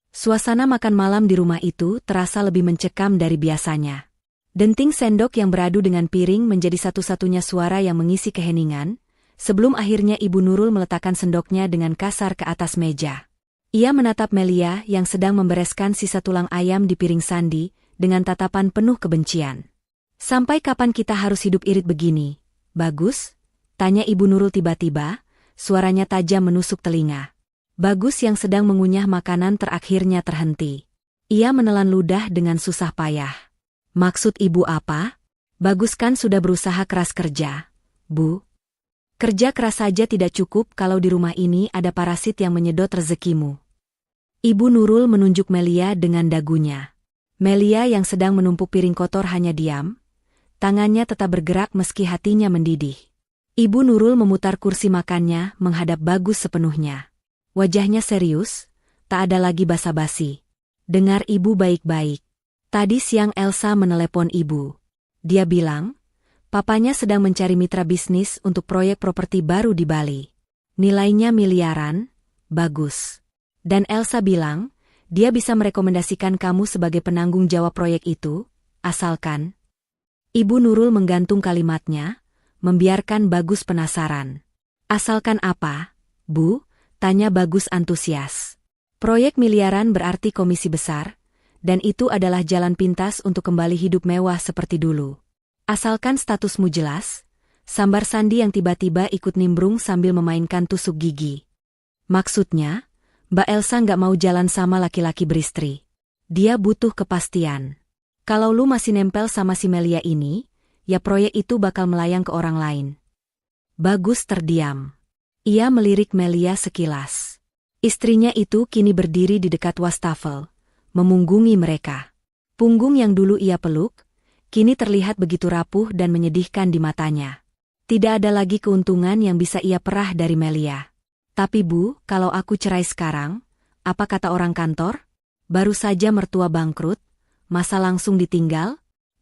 Suasana makan malam di rumah itu terasa lebih mencekam dari biasanya. Denting sendok yang beradu dengan piring menjadi satu-satunya suara yang mengisi keheningan, sebelum akhirnya Ibu Nurul meletakkan sendoknya dengan kasar ke atas meja. Ia menatap Melia yang sedang membereskan sisa tulang ayam di piring sandi, dengan tatapan penuh kebencian. Sampai kapan kita harus hidup irit begini, Bagus? Tanya Ibu Nurul tiba-tiba. Suaranya tajam menusuk telinga. Bagus yang sedang mengunyah makanan terakhirnya terhenti. Ia menelan ludah dengan susah payah. Maksud Ibu apa? Bagus kan sudah berusaha keras kerja, Bu. Kerja keras saja tidak cukup kalau di rumah ini ada parasit yang menyedot rezekimu. Ibu Nurul menunjuk Melia dengan dagunya. Melia yang sedang menumpuk piring kotor hanya diam. Tangannya tetap bergerak meski hatinya mendidih. Ibu Nurul memutar kursi makannya menghadap Bagus sepenuhnya. Wajahnya serius, tak ada lagi basa-basi. Dengar Ibu baik-baik. Tadi siang Elsa menelepon Ibu. Dia bilang, papanya sedang mencari mitra bisnis untuk proyek properti baru di Bali. Nilainya miliaran, Bagus. Dan Elsa bilang, dia bisa merekomendasikan kamu sebagai penanggung jawab proyek itu, asalkan. Ibu Nurul menggantung kalimatnya, membiarkan Bagus penasaran. Asalkan apa, Bu? Tanya Bagus antusias. Proyek miliaran berarti komisi besar, dan itu adalah jalan pintas untuk kembali hidup mewah seperti dulu. Asalkan statusmu jelas, sambar sandi yang tiba-tiba ikut nimbrung sambil memainkan tusuk gigi. Maksudnya, Mbak Elsa nggak mau jalan sama laki-laki beristri. Dia butuh kepastian. Kalau lu masih nempel sama si Melia ini, ya proyek itu bakal melayang ke orang lain. Bagus terdiam. Ia melirik Melia sekilas. Istrinya itu kini berdiri di dekat wastafel, memunggungi mereka. Punggung yang dulu ia peluk, kini terlihat begitu rapuh dan menyedihkan di matanya. Tidak ada lagi keuntungan yang bisa ia perah dari Melia. Tapi Bu, kalau aku cerai sekarang, apa kata orang kantor? Baru saja mertua bangkrut, masa langsung ditinggal?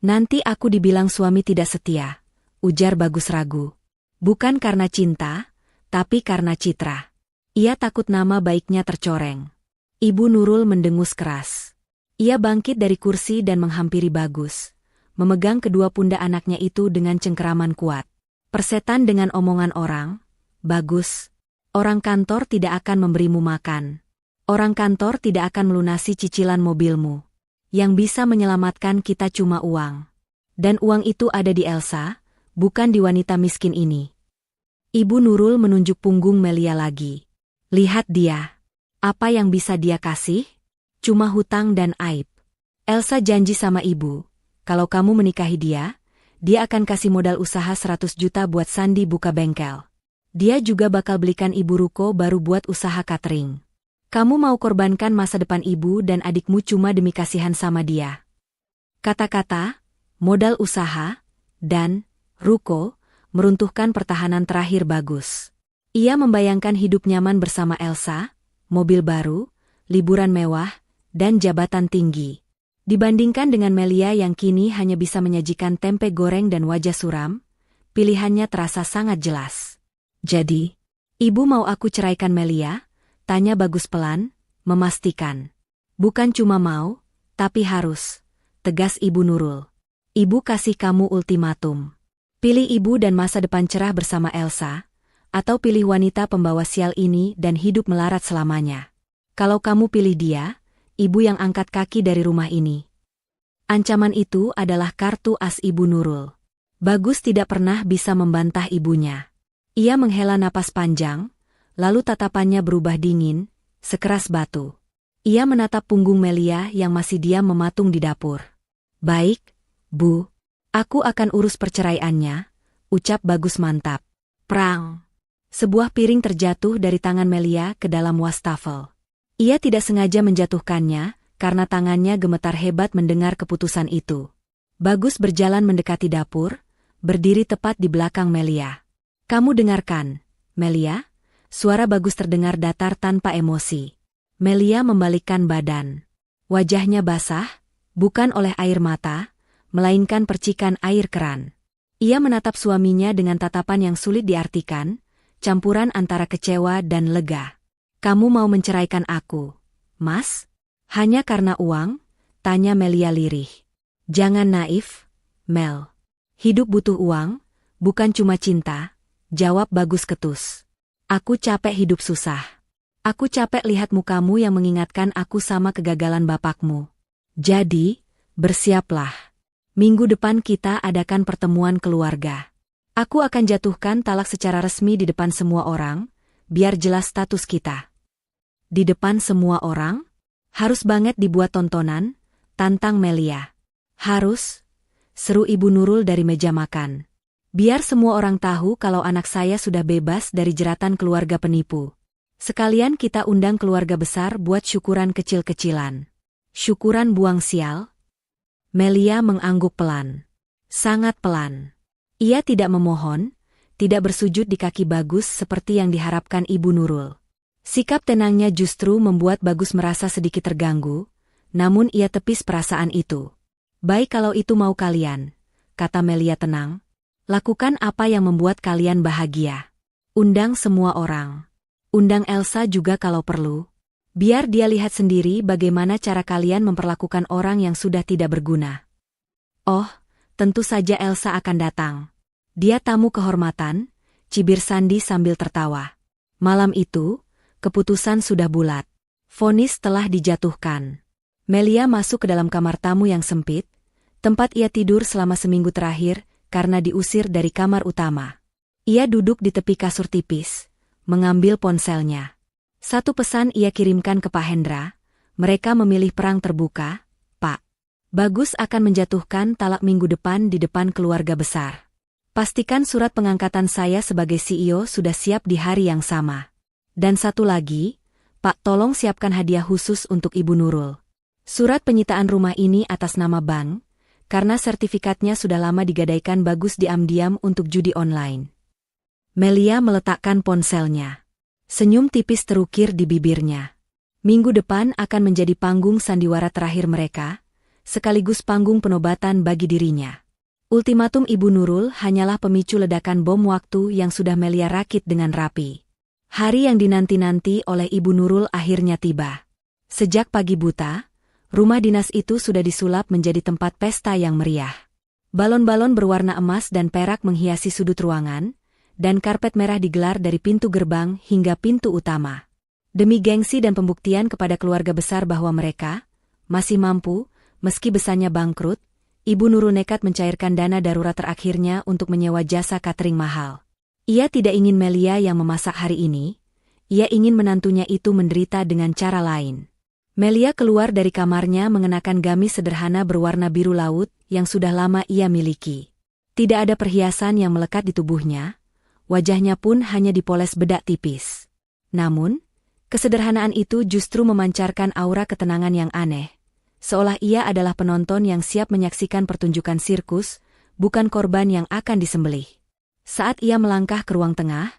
Nanti aku dibilang suami tidak setia, ujar Bagus ragu. Bukan karena cinta, tapi karena citra. Ia takut nama baiknya tercoreng. Ibu Nurul mendengus keras. Ia bangkit dari kursi dan menghampiri Bagus, memegang kedua pundak anaknya itu dengan cengkeraman kuat. Persetan dengan omongan orang, Bagus, orang kantor tidak akan memberimu makan. Orang kantor tidak akan melunasi cicilan mobilmu. Yang bisa menyelamatkan kita cuma uang. Dan uang itu ada di Elsa, bukan di wanita miskin ini. Ibu Nurul menunjuk punggung Melia lagi. Lihat dia. Apa yang bisa dia kasih? Cuma hutang dan aib. Elsa janji sama ibu, kalau kamu menikahi dia akan kasih modal usaha 100 juta buat Sandi buka bengkel. Dia juga bakal belikan ibu ruko baru buat usaha catering. Kamu mau korbankan masa depan ibu dan adikmu cuma demi kasihan sama dia. Kata-kata, modal usaha, dan ruko, meruntuhkan pertahanan terakhir Bagus. Ia membayangkan hidup nyaman bersama Elsa, mobil baru, liburan mewah, dan jabatan tinggi. Dibandingkan dengan Melia yang kini hanya bisa menyajikan tempe goreng dan wajah suram, pilihannya terasa sangat jelas. Jadi, ibu mau aku ceraikan Melia? Tanya Bagus pelan, memastikan. Bukan cuma mau, tapi harus, tegas Ibu Nurul. Ibu kasih kamu ultimatum. Pilih ibu dan masa depan cerah bersama Elsa, atau pilih wanita pembawa sial ini dan hidup melarat selamanya. Kalau kamu pilih dia, ibu yang angkat kaki dari rumah ini. Ancaman itu adalah kartu as Ibu Nurul. Bagus tidak pernah bisa membantah ibunya. Ia menghela napas panjang, lalu tatapannya berubah dingin, sekeras batu. Ia menatap punggung Melia yang masih diam mematung di dapur. Baik, Bu. Aku akan urus perceraiannya, ucap Bagus mantap. Prang. Sebuah piring terjatuh dari tangan Melia ke dalam wastafel. Ia tidak sengaja menjatuhkannya, karena tangannya gemetar hebat mendengar keputusan itu. Bagus berjalan mendekati dapur, berdiri tepat di belakang Melia. Kamu dengarkan, Melia? Suara Bagus terdengar datar tanpa emosi. Melia membalikkan badan. Wajahnya basah, bukan oleh air mata, melainkan percikan air keran. Ia menatap suaminya dengan tatapan yang sulit diartikan, campuran antara kecewa dan lega. Kamu mau menceraikan aku, Mas? Hanya karena uang? Tanya Melia lirih. Jangan naif, Mel. Hidup butuh uang, bukan cuma cinta, jawab Bagus ketus. Aku capek hidup susah. Aku capek lihat mukamu yang mengingatkan aku sama kegagalan bapakmu. Jadi, bersiaplah. Minggu depan kita adakan pertemuan keluarga. Aku akan jatuhkan talak secara resmi di depan semua orang, biar jelas status kita. Di depan semua orang? Harus banget dibuat tontonan, tantang Melia. Harus, seru Ibu Nurul dari meja makan. Biar semua orang tahu kalau anak saya sudah bebas dari jeratan keluarga penipu. Sekalian kita undang keluarga besar buat syukuran kecil-kecilan. Syukuran buang sial? Melia mengangguk pelan. Sangat pelan. Ia tidak memohon, tidak bersujud di kaki Bagus seperti yang diharapkan Ibu Nurul. Sikap tenangnya justru membuat Bagus merasa sedikit terganggu, namun ia tepis perasaan itu. Baik kalau itu mau kalian, kata Melia tenang. Lakukan apa yang membuat kalian bahagia. Undang semua orang. Undang Elsa juga kalau perlu. Biar dia lihat sendiri bagaimana cara kalian memperlakukan orang yang sudah tidak berguna. Oh, tentu saja Elsa akan datang. Dia tamu kehormatan, cibir Sandi sambil tertawa. Malam itu, keputusan sudah bulat. Vonis telah dijatuhkan. Melia masuk ke dalam kamar tamu yang sempit, tempat ia tidur selama seminggu terakhir karena diusir dari kamar utama. Ia duduk di tepi kasur tipis, mengambil ponselnya. Satu pesan ia kirimkan ke Pak Hendra, mereka memilih perang terbuka, Pak. Bagus akan menjatuhkan talak minggu depan di depan keluarga besar. Pastikan surat pengangkatan saya sebagai CEO sudah siap di hari yang sama. Dan satu lagi, Pak, tolong siapkan hadiah khusus untuk Ibu Nurul. Surat penyitaan rumah ini atas nama bank, karena sertifikatnya sudah lama digadaikan Bagus diam-diam untuk judi online. Melia meletakkan ponselnya. Senyum tipis terukir di bibirnya. Minggu depan akan menjadi panggung sandiwara terakhir mereka, sekaligus panggung penobatan bagi dirinya. Ultimatum Ibu Nurul hanyalah pemicu ledakan bom waktu yang sudah Melia rakit dengan rapi. Hari yang dinanti-nanti oleh Ibu Nurul akhirnya tiba. Sejak pagi buta, rumah dinas itu sudah disulap menjadi tempat pesta yang meriah. Balon-balon berwarna emas dan perak menghiasi sudut ruangan, dan karpet merah digelar dari pintu gerbang hingga pintu utama. Demi gengsi dan pembuktian kepada keluarga besar bahwa mereka masih mampu, meski besarnya bangkrut, Ibu Nurul nekat mencairkan dana darurat terakhirnya untuk menyewa jasa catering mahal. Ia tidak ingin Melia yang memasak hari ini, ia ingin menantunya itu menderita dengan cara lain. Melia keluar dari kamarnya mengenakan gamis sederhana berwarna biru laut yang sudah lama ia miliki. Tidak ada perhiasan yang melekat di tubuhnya, wajahnya pun hanya dipoles bedak tipis. Namun, kesederhanaan itu justru memancarkan aura ketenangan yang aneh, seolah ia adalah penonton yang siap menyaksikan pertunjukan sirkus, bukan korban yang akan disembelih. Saat ia melangkah ke ruang tengah,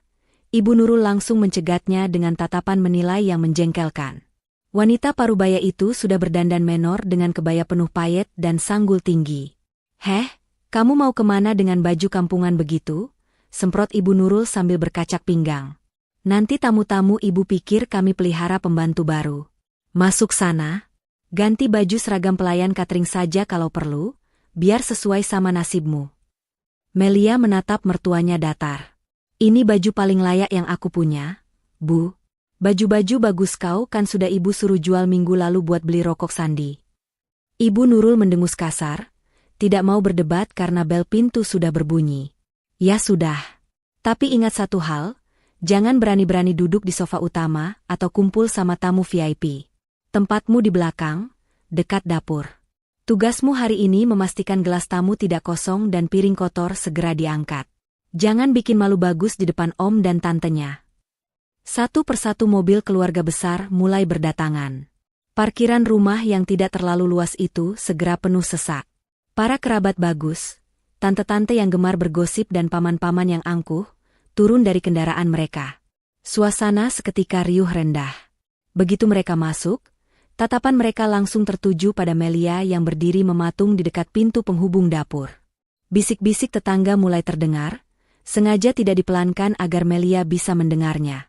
Ibu Nurul langsung mencegatnya dengan tatapan menilai yang menjengkelkan. Wanita parubaya itu sudah berdandan menor dengan kebaya penuh payet dan sanggul tinggi. "Heh, kamu mau kemana dengan baju kampungan begitu?" semprot Ibu Nurul sambil berkacak pinggang. "Nanti tamu-tamu Ibu pikir kami pelihara pembantu baru. Masuk sana, ganti baju seragam pelayan catering saja kalau perlu, biar sesuai sama nasibmu." Melia menatap mertuanya datar. "Ini baju paling layak yang aku punya, Bu. Baju-baju bagus kau kan sudah Ibu suruh jual minggu lalu buat beli rokok Sandi." Ibu Nurul mendengus kasar, tidak mau berdebat karena bel pintu sudah berbunyi. "Ya sudah. Tapi ingat satu hal, jangan berani-berani duduk di sofa utama atau kumpul sama tamu VIP. Tempatmu di belakang, dekat dapur. Tugasmu hari ini memastikan gelas tamu tidak kosong dan piring kotor segera diangkat. Jangan bikin malu Bagus di depan om dan tantenya." Satu persatu mobil keluarga besar mulai berdatangan. Parkiran rumah yang tidak terlalu luas itu segera penuh sesak. Para kerabat Bagus, tante-tante yang gemar bergosip dan paman-paman yang angkuh, turun dari kendaraan mereka. Suasana seketika riuh rendah. Begitu mereka masuk, tatapan mereka langsung tertuju pada Melia yang berdiri mematung di dekat pintu penghubung dapur. Bisik-bisik tetangga mulai terdengar, sengaja tidak dipelankan agar Melia bisa mendengarnya.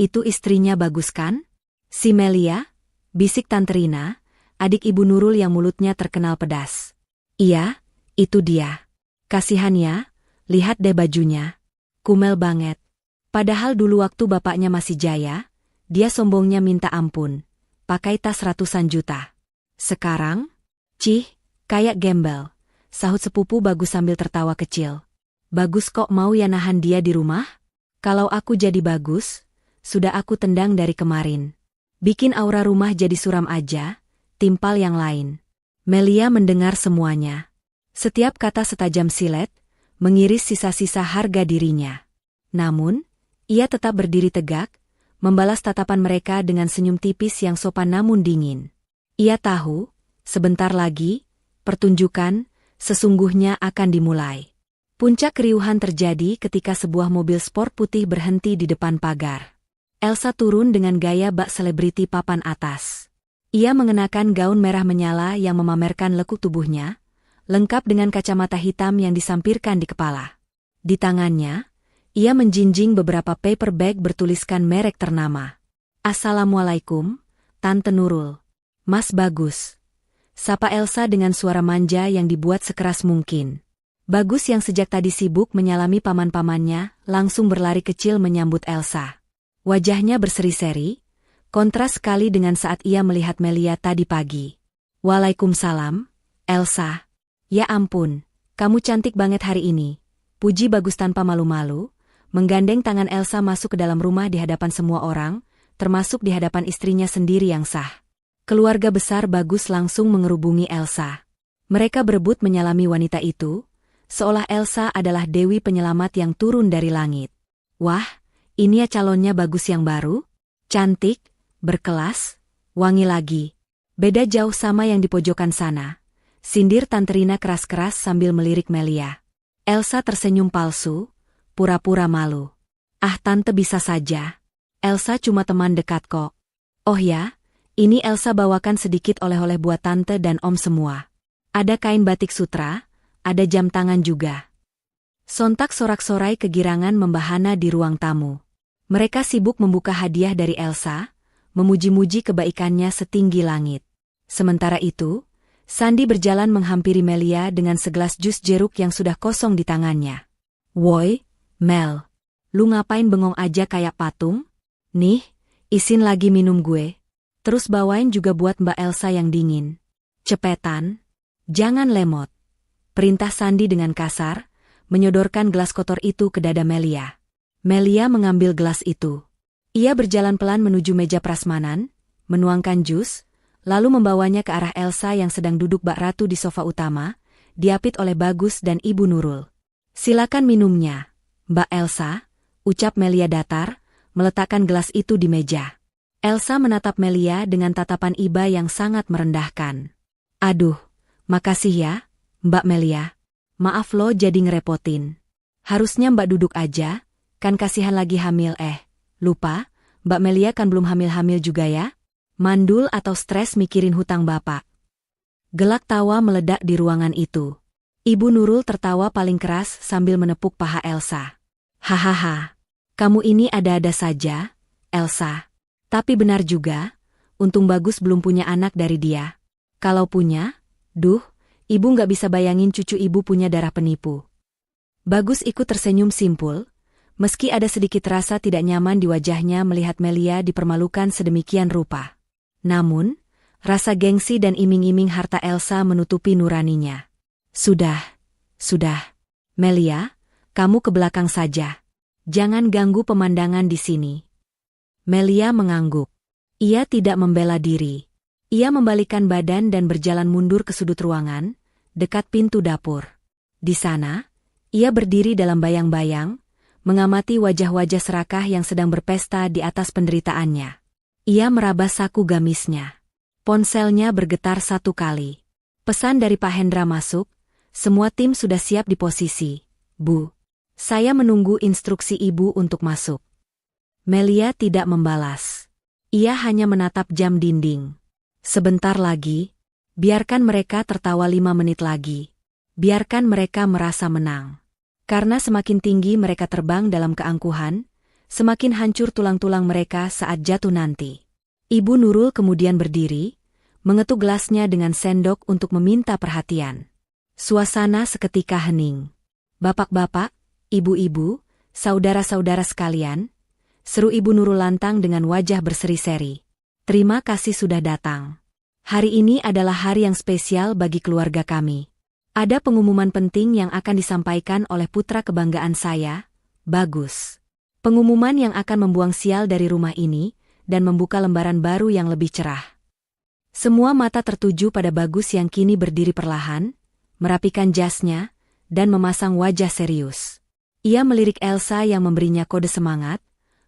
Itu istrinya Bagus kan? Si Melia?" bisik Tante Rina, adik Ibu Nurul yang mulutnya terkenal pedas. "Iya, itu dia. Kasihan ya, lihat deh bajunya. Kumel banget. Padahal dulu waktu bapaknya masih jaya, dia sombongnya minta ampun, pakai tas ratusan juta. Sekarang, cih, kayak gembel," sahut sepupu Bagus sambil tertawa kecil. "Bagus kok mau ya nahan dia di rumah? Kalau aku jadi Bagus, sudah aku tendang dari kemarin. Bikin aura rumah jadi suram aja, timpal yang lain." Melia mendengar semuanya. Setiap kata setajam silet, mengiris sisa-sisa harga dirinya. Namun, ia tetap berdiri tegak, membalas tatapan mereka dengan senyum tipis yang sopan namun dingin. Ia tahu, sebentar lagi, pertunjukan sesungguhnya akan dimulai. Puncak keriuhan terjadi ketika sebuah mobil sport putih berhenti di depan pagar. Elsa turun dengan gaya bak selebriti papan atas. Ia mengenakan gaun merah menyala yang memamerkan lekuk tubuhnya, lengkap dengan kacamata hitam yang disampirkan di kepala. Di tangannya, ia menjinjing beberapa paper bag bertuliskan merek ternama. "Assalamualaikum, Tante Nurul. Mas Bagus," sapa Elsa dengan suara manja yang dibuat sekeras mungkin. Bagus yang sejak tadi sibuk menyalami paman-pamannya, langsung berlari kecil menyambut Elsa. Wajahnya berseri-seri, kontras sekali dengan saat ia melihat Melia tadi pagi. "Waalaikumsalam, Elsa. Ya ampun, kamu cantik banget hari ini," puji Bagus tanpa malu-malu, menggandeng tangan Elsa masuk ke dalam rumah di hadapan semua orang, termasuk di hadapan istrinya sendiri yang sah. Keluarga besar Bagus langsung mengerubungi Elsa. Mereka berebut menyalami wanita itu, seolah Elsa adalah dewi penyelamat yang turun dari langit. Wah, ini ya calonnya Bagus yang baru? Cantik, berkelas, wangi lagi. Beda jauh sama yang di pojokan sana. Sindir Tante Rina keras-keras sambil melirik Melia. Elsa tersenyum palsu, pura-pura malu. Ah, Tante bisa saja. Elsa cuma teman dekat kok. Oh ya, ini Elsa bawakan sedikit oleh-oleh buat Tante dan Om semua. Ada kain batik sutra, ada jam tangan juga. Sontak sorak-sorai kegirangan membahana di ruang tamu. Mereka sibuk membuka hadiah dari Elsa, memuji-muji kebaikannya setinggi langit. Sementara itu, Sandi berjalan menghampiri Melia dengan segelas jus jeruk yang sudah kosong di tangannya. Woi, Mel, lu ngapain bengong aja kayak patung? Nih, isin lagi minum gue. Terus bawain juga buat Mbak Elsa yang dingin. Cepetan, jangan lemot. Perintah Sandi dengan kasar, menyodorkan gelas kotor itu ke dada Melia. Melia mengambil gelas itu. Ia berjalan pelan menuju meja prasmanan, menuangkan jus, lalu membawanya ke arah Elsa yang sedang duduk bak ratu di sofa utama, diapit oleh Bagus dan Ibu Nurul. Silakan minumnya, Mbak Elsa, ucap Melia datar, meletakkan gelas itu di meja. Elsa menatap Melia dengan tatapan iba yang sangat merendahkan. Aduh, makasih ya, Mbak Melia. Maaf lo jadi ngerepotin. Harusnya Mbak duduk aja, kan kasihan lagi hamil lupa, Mbak Melia kan belum hamil-hamil juga ya? Mandul atau stres mikirin hutang bapak? Gelak tawa meledak di ruangan itu. Ibu Nurul tertawa paling keras sambil menepuk paha Elsa. Hahaha, kamu ini ada-ada saja, Elsa. Tapi benar juga, untung Bagus belum punya anak dari dia. Kalau punya, ibu nggak bisa bayangin cucu ibu punya darah penipu. Bagus ikut tersenyum simpul, meski ada sedikit rasa tidak nyaman di wajahnya melihat Melia dipermalukan sedemikian rupa. Namun, rasa gengsi dan iming-iming harta Elsa menutupi nuraninya. Sudah. Melia, kamu ke belakang saja. Jangan ganggu pemandangan di sini. Melia mengangguk. Ia tidak membela diri. Ia membalikkan badan dan berjalan mundur ke sudut ruangan, dekat pintu dapur. Di sana, ia berdiri dalam bayang-bayang, mengamati wajah-wajah serakah yang sedang berpesta di atas penderitaannya. Ia meraba saku gamisnya. Ponselnya bergetar satu kali. Pesan dari Pak Hendra masuk, semua tim sudah siap di posisi. Bu, saya menunggu instruksi ibu untuk masuk. Melia tidak membalas. Ia hanya menatap jam dinding. Sebentar lagi, biarkan mereka tertawa 5 menit lagi. Biarkan mereka merasa menang. Karena semakin tinggi mereka terbang dalam keangkuhan, semakin hancur tulang-tulang mereka saat jatuh nanti. Ibu Nurul kemudian berdiri, mengetuk gelasnya dengan sendok untuk meminta perhatian. Suasana seketika hening. Bapak-bapak, ibu-ibu, saudara-saudara sekalian, seru Ibu Nurul lantang dengan wajah berseri-seri. Terima kasih sudah datang. Hari ini adalah hari yang spesial bagi keluarga kami. Ada pengumuman penting yang akan disampaikan oleh putra kebanggaan saya, Bagus. Pengumuman yang akan membuang sial dari rumah ini, dan membuka lembaran baru yang lebih cerah. Semua mata tertuju pada Bagus yang kini berdiri perlahan, merapikan jasnya, dan memasang wajah serius. Ia melirik Elsa yang memberinya kode semangat,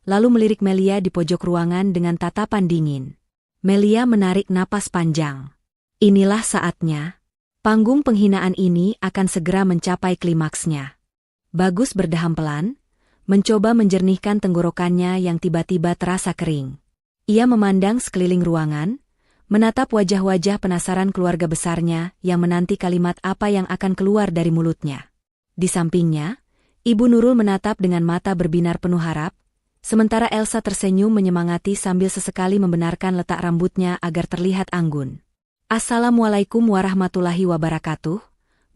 lalu melirik Melia di pojok ruangan dengan tatapan dingin. Melia menarik napas panjang. Inilah saatnya. Panggung penghinaan ini akan segera mencapai klimaksnya. Bagus berdeham pelan, mencoba menjernihkan tenggorokannya yang tiba-tiba terasa kering. Ia memandang sekeliling ruangan, menatap wajah-wajah penasaran keluarga besarnya yang menanti kalimat apa yang akan keluar dari mulutnya. Di sampingnya, Ibu Nurul menatap dengan mata berbinar penuh harap, sementara Elsa tersenyum menyemangati sambil sesekali membenarkan letak rambutnya agar terlihat anggun. Assalamualaikum warahmatullahi wabarakatuh.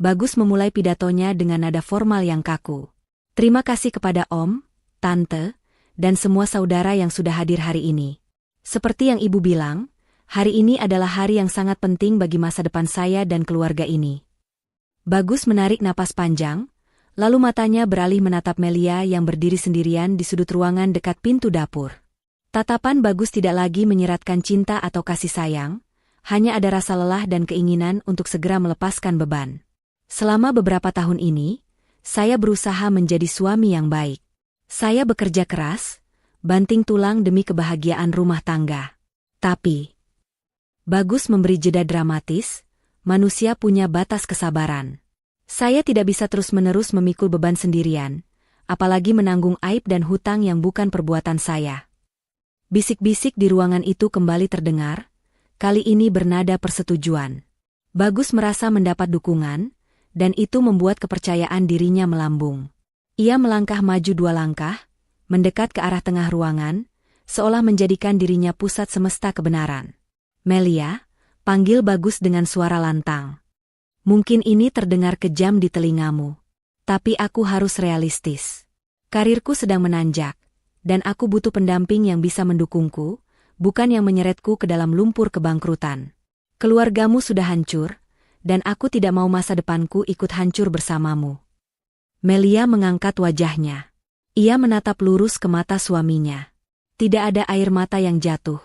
Bagus memulai pidatonya dengan nada formal yang kaku. Terima kasih kepada Om, Tante, dan semua saudara yang sudah hadir hari ini. Seperti yang Ibu bilang, hari ini adalah hari yang sangat penting bagi masa depan saya dan keluarga ini. Bagus menarik napas panjang, lalu matanya beralih menatap Melia yang berdiri sendirian di sudut ruangan dekat pintu dapur. Tatapan Bagus tidak lagi menyiratkan cinta atau kasih sayang, Hanya ada rasa lelah dan keinginan untuk segera melepaskan beban. Selama beberapa tahun ini, saya berusaha menjadi suami yang baik. Saya bekerja keras, banting tulang demi kebahagiaan rumah tangga. Tapi, Bagus memberi jeda dramatis, manusia punya batas kesabaran. Saya tidak bisa terus-menerus memikul beban sendirian, apalagi menanggung aib dan hutang yang bukan perbuatan saya. Bisik-bisik di ruangan itu kembali terdengar, kali ini bernada persetujuan. Bagus merasa mendapat dukungan, dan itu membuat kepercayaan dirinya melambung. Ia melangkah maju 2 langkah, mendekat ke arah tengah ruangan, seolah menjadikan dirinya pusat semesta kebenaran. "Melia," panggil Bagus dengan suara lantang. "Mungkin ini terdengar kejam di telingamu. Tapi aku harus realistis. Karirku sedang menanjak, dan aku butuh pendamping yang bisa mendukungku, bukan yang menyeretku ke dalam lumpur kebangkrutan. Keluargamu sudah hancur, dan aku tidak mau masa depanku ikut hancur bersamamu." Melia mengangkat wajahnya. Ia menatap lurus ke mata suaminya. Tidak ada air mata yang jatuh,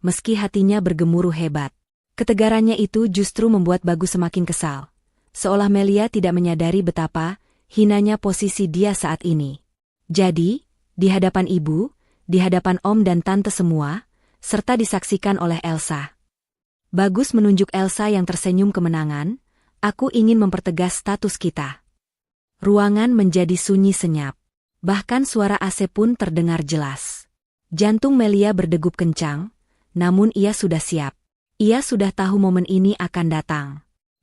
meski hatinya bergemuruh hebat. Ketegarannya itu justru membuat Bagus semakin kesal, seolah Melia tidak menyadari betapa hinanya posisi dia saat ini. Jadi, di hadapan ibu, di hadapan om dan tante semua, serta disaksikan oleh Elsa. Bagus menunjuk Elsa yang tersenyum kemenangan, "Aku ingin mempertegas status kita." Ruangan menjadi sunyi senyap. Bahkan suara AC pun terdengar jelas. Jantung Melia berdegup kencang, namun ia sudah siap. Ia sudah tahu momen ini akan datang.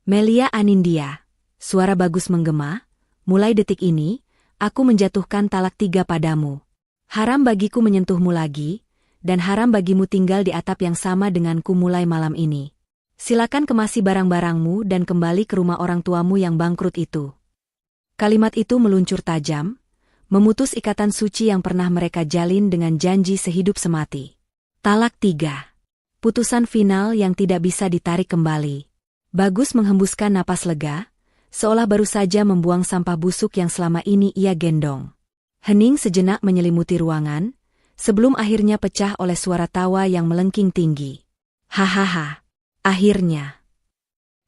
"Melia Anindya," suara Bagus menggema, "mulai detik ini, aku menjatuhkan talak 3 padamu. Haram bagiku menyentuhmu lagi, dan haram bagimu tinggal di atap yang sama denganku mulai malam ini. Silakan kemasi barang-barangmu dan kembali ke rumah orang tuamu yang bangkrut itu." Kalimat itu meluncur tajam, memutus ikatan suci yang pernah mereka jalin dengan janji sehidup semati. Talak 3. Putusan final yang tidak bisa ditarik kembali. Bagus menghembuskan napas lega, seolah baru saja membuang sampah busuk yang selama ini ia gendong. Hening sejenak menyelimuti ruangan, sebelum akhirnya pecah oleh suara tawa yang melengking tinggi. "Hahaha, akhirnya."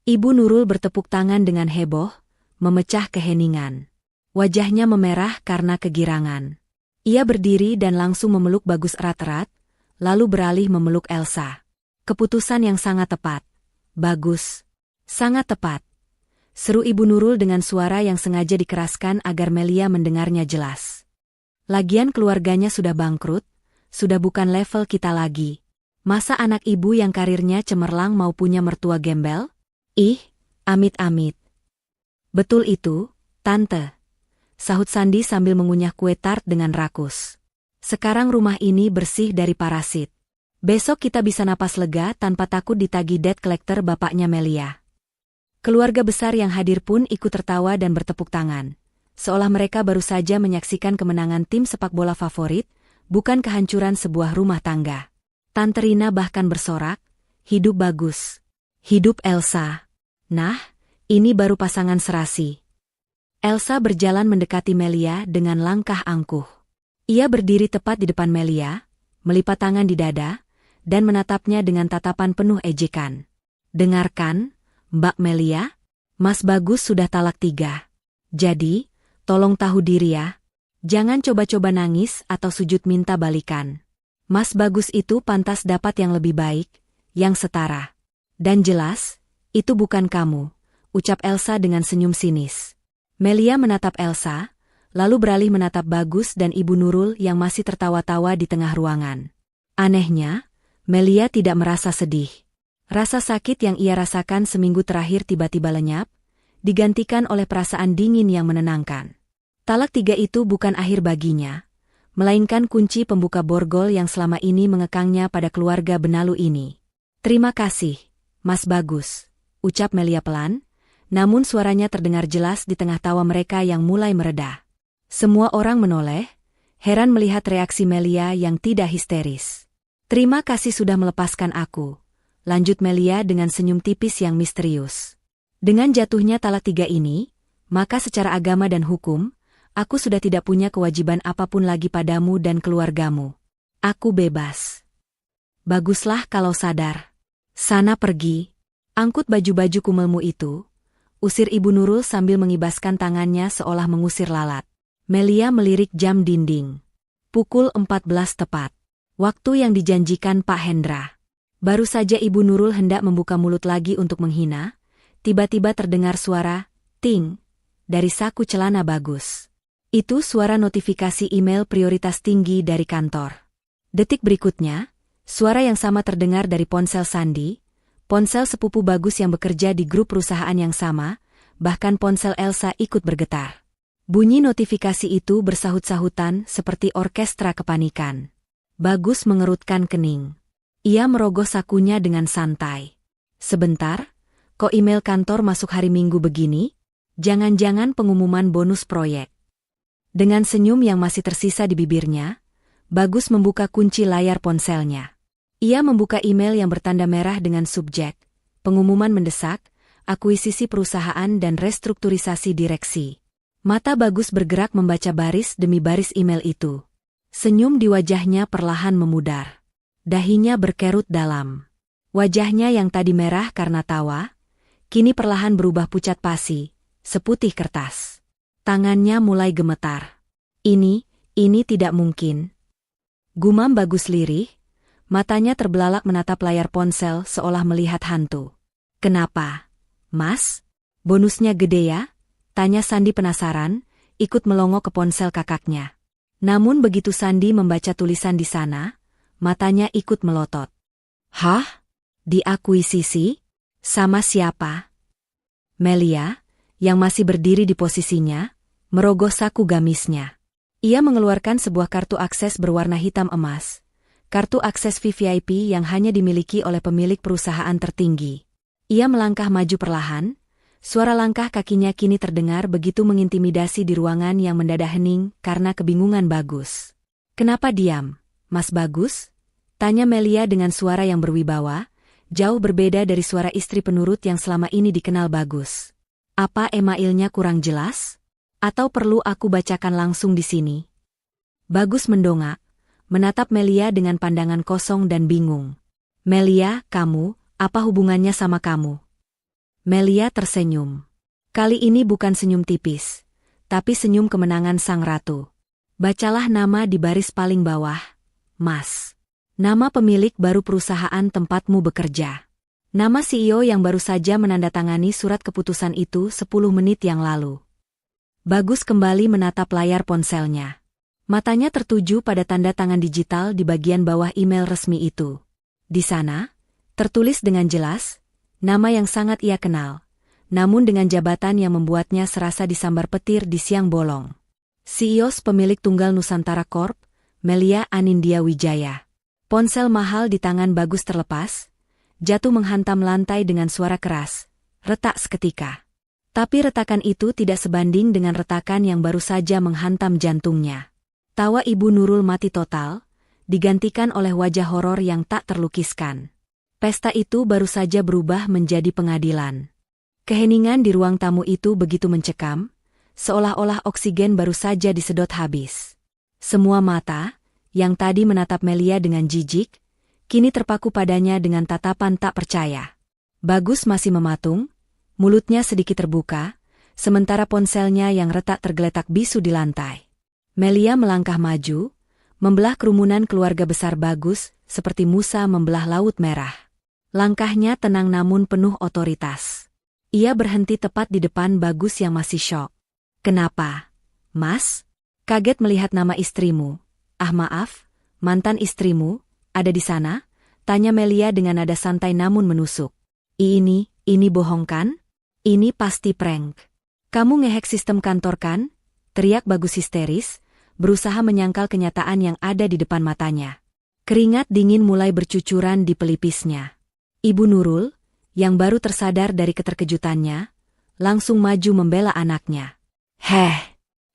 Ibu Nurul bertepuk tangan dengan heboh, memecah keheningan. Wajahnya memerah karena kegirangan. Ia berdiri dan langsung memeluk Bagus erat-erat, lalu beralih memeluk Elsa. "Keputusan yang sangat tepat, Bagus. Sangat tepat," seru Ibu Nurul dengan suara yang sengaja dikeraskan agar Melia mendengarnya jelas. "Lagian keluarganya sudah bangkrut, sudah bukan level kita lagi. Masa anak ibu yang karirnya cemerlang mau punya mertua gembel? Ih, amit-amit." "Betul itu, Tante," sahut Sandi sambil mengunyah kue tart dengan rakus. "Sekarang rumah ini bersih dari parasit. Besok kita bisa napas lega tanpa takut ditagih debt collector bapaknya Melia." Keluarga besar yang hadir pun ikut tertawa dan bertepuk tangan, seolah mereka baru saja menyaksikan kemenangan tim sepak bola favorit, bukan kehancuran sebuah rumah tangga. Tante Rina bahkan bersorak, "Hidup Bagus. Hidup Elsa. Nah, ini baru pasangan serasi." Elsa berjalan mendekati Melia dengan langkah angkuh. Ia berdiri tepat di depan Melia, melipat tangan di dada, dan menatapnya dengan tatapan penuh ejekan. "Dengarkan, Mbak Melia, Mas Bagus sudah talak 3. Jadi, tolong tahu diri ya. Jangan coba-coba nangis atau sujud minta balikan. Mas Bagus itu pantas dapat yang lebih baik, yang setara. Dan jelas, itu bukan kamu," ucap Elsa dengan senyum sinis. Melia menatap Elsa, lalu beralih menatap Bagus dan Ibu Nurul yang masih tertawa-tawa di tengah ruangan. Anehnya, Melia tidak merasa sedih. Rasa sakit yang ia rasakan seminggu terakhir tiba-tiba lenyap, digantikan oleh perasaan dingin yang menenangkan. Talak 3 itu bukan akhir baginya, melainkan kunci pembuka borgol yang selama ini mengekangnya pada keluarga benalu ini. "Terima kasih, Mas Bagus," ucap Melia pelan, namun suaranya terdengar jelas di tengah tawa mereka yang mulai mereda. Semua orang menoleh, heran melihat reaksi Melia yang tidak histeris. "Terima kasih sudah melepaskan aku," lanjut Melia dengan senyum tipis yang misterius. "Dengan jatuhnya talak 3 ini, maka secara agama dan hukum, aku sudah tidak punya kewajiban apapun lagi padamu dan keluargamu. Aku bebas." "Baguslah kalau sadar." Sana pergi. Angkut baju-baju kumelmu itu. Usir Ibu Nurul sambil mengibaskan tangannya seolah mengusir lalat. Melia melirik jam dinding. Pukul 14 tepat. Waktu yang dijanjikan Pak Hendra. Baru saja Ibu Nurul hendak membuka mulut lagi untuk menghina, tiba-tiba terdengar suara, ting, dari saku celana Bagus. Itu suara notifikasi email prioritas tinggi dari kantor. Detik berikutnya, suara yang sama terdengar dari ponsel Sandi, ponsel sepupu Bagus yang bekerja di grup perusahaan yang sama, bahkan ponsel Elsa ikut bergetar. Bunyi notifikasi itu bersahut-sahutan seperti orkestra kepanikan. Bagus mengerutkan kening. Ia merogoh sakunya dengan santai. Sebentar, kok email kantor masuk hari Minggu begini? Jangan-jangan pengumuman bonus proyek. Dengan senyum yang masih tersisa di bibirnya, Bagus membuka kunci layar ponselnya. Ia membuka email yang bertanda merah dengan subjek, pengumuman mendesak, akuisisi perusahaan dan restrukturisasi direksi. Mata Bagus bergerak membaca baris demi baris email itu. Senyum di wajahnya perlahan memudar. Dahinya berkerut dalam. Wajahnya yang tadi merah karena tawa, kini perlahan berubah pucat pasi, seputih kertas. Tangannya mulai gemetar. Ini tidak mungkin. Gumam Bagus lirih, matanya terbelalak menatap layar ponsel seolah melihat hantu. Kenapa, Mas? Bonusnya gede ya? Tanya Sandi penasaran, ikut melongo ke ponsel kakaknya. Namun begitu Sandi membaca tulisan di sana, matanya ikut melotot. Hah? Diakuisisi? Sama siapa? Melia, yang masih berdiri di posisinya, merogoh saku gamisnya. Ia mengeluarkan sebuah kartu akses berwarna hitam emas. Kartu akses VVIP yang hanya dimiliki oleh pemilik perusahaan tertinggi. Ia melangkah maju perlahan. Suara langkah kakinya kini terdengar begitu mengintimidasi di ruangan yang mendadak hening karena kebingungan Bagus. Kenapa diam, Mas Bagus? Tanya Melia dengan suara yang berwibawa, jauh berbeda dari suara istri penurut yang selama ini dikenal Bagus. Apa emailnya kurang jelas? Atau perlu aku bacakan langsung di sini? Bagus mendongak, menatap Melia dengan pandangan kosong dan bingung. Melia, kamu, apa hubungannya sama kamu? Melia tersenyum. Kali ini bukan senyum tipis, tapi senyum kemenangan sang ratu. Bacalah nama di baris paling bawah, Mas. Nama pemilik baru perusahaan tempatmu bekerja. Nama CEO yang baru saja menandatangani surat keputusan itu 10 menit yang lalu. Bagus kembali menatap layar ponselnya. Matanya tertuju pada tanda tangan digital di bagian bawah email resmi itu. Di sana, tertulis dengan jelas, nama yang sangat ia kenal, namun dengan jabatan yang membuatnya serasa disambar petir di siang bolong. CEO pemilik Tunggal Nusantara Corp, Melia Anindya Wijaya. Ponsel mahal di tangan Bagus terlepas, jatuh menghantam lantai dengan suara keras, retak seketika. Tapi retakan itu tidak sebanding dengan retakan yang baru saja menghantam jantungnya. Tawa Ibu Nurul mati total, digantikan oleh wajah horor yang tak terlukiskan. Pesta itu baru saja berubah menjadi pengadilan. Keheningan di ruang tamu itu begitu mencekam, seolah-olah oksigen baru saja disedot habis. Semua mata, yang tadi menatap Melia dengan jijik, kini terpaku padanya dengan tatapan tak percaya. Bagus masih mematung, mulutnya sedikit terbuka, sementara ponselnya yang retak tergeletak bisu di lantai. Melia melangkah maju, membelah kerumunan keluarga besar Bagus, seperti Musa membelah Laut Merah. Langkahnya tenang namun penuh otoritas. Ia berhenti tepat di depan Bagus yang masih syok. Kenapa, Mas? Kaget melihat nama istrimu. Ah maaf, mantan istrimu, ada di sana? Tanya Melia dengan nada santai namun menusuk. Ini bohong kan? Ini pasti prank. Kamu ngehack sistem kantor kan? Teriak Bagus histeris, berusaha menyangkal kenyataan yang ada di depan matanya. Keringat dingin mulai bercucuran di pelipisnya. Ibu Nurul, yang baru tersadar dari keterkejutannya, langsung maju membela anaknya.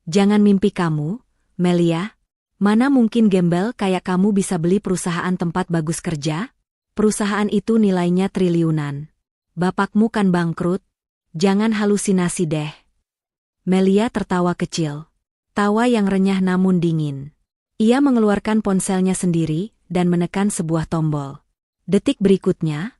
Jangan mimpi kamu, Melia. Mana mungkin gembel kayak kamu bisa beli perusahaan tempat Bagus kerja? Perusahaan itu nilainya triliunan. Bapakmu kan bangkrut. Jangan halusinasi deh. Melia tertawa kecil. Tawa yang renyah namun dingin. Ia mengeluarkan ponselnya sendiri dan menekan sebuah tombol. Detik berikutnya,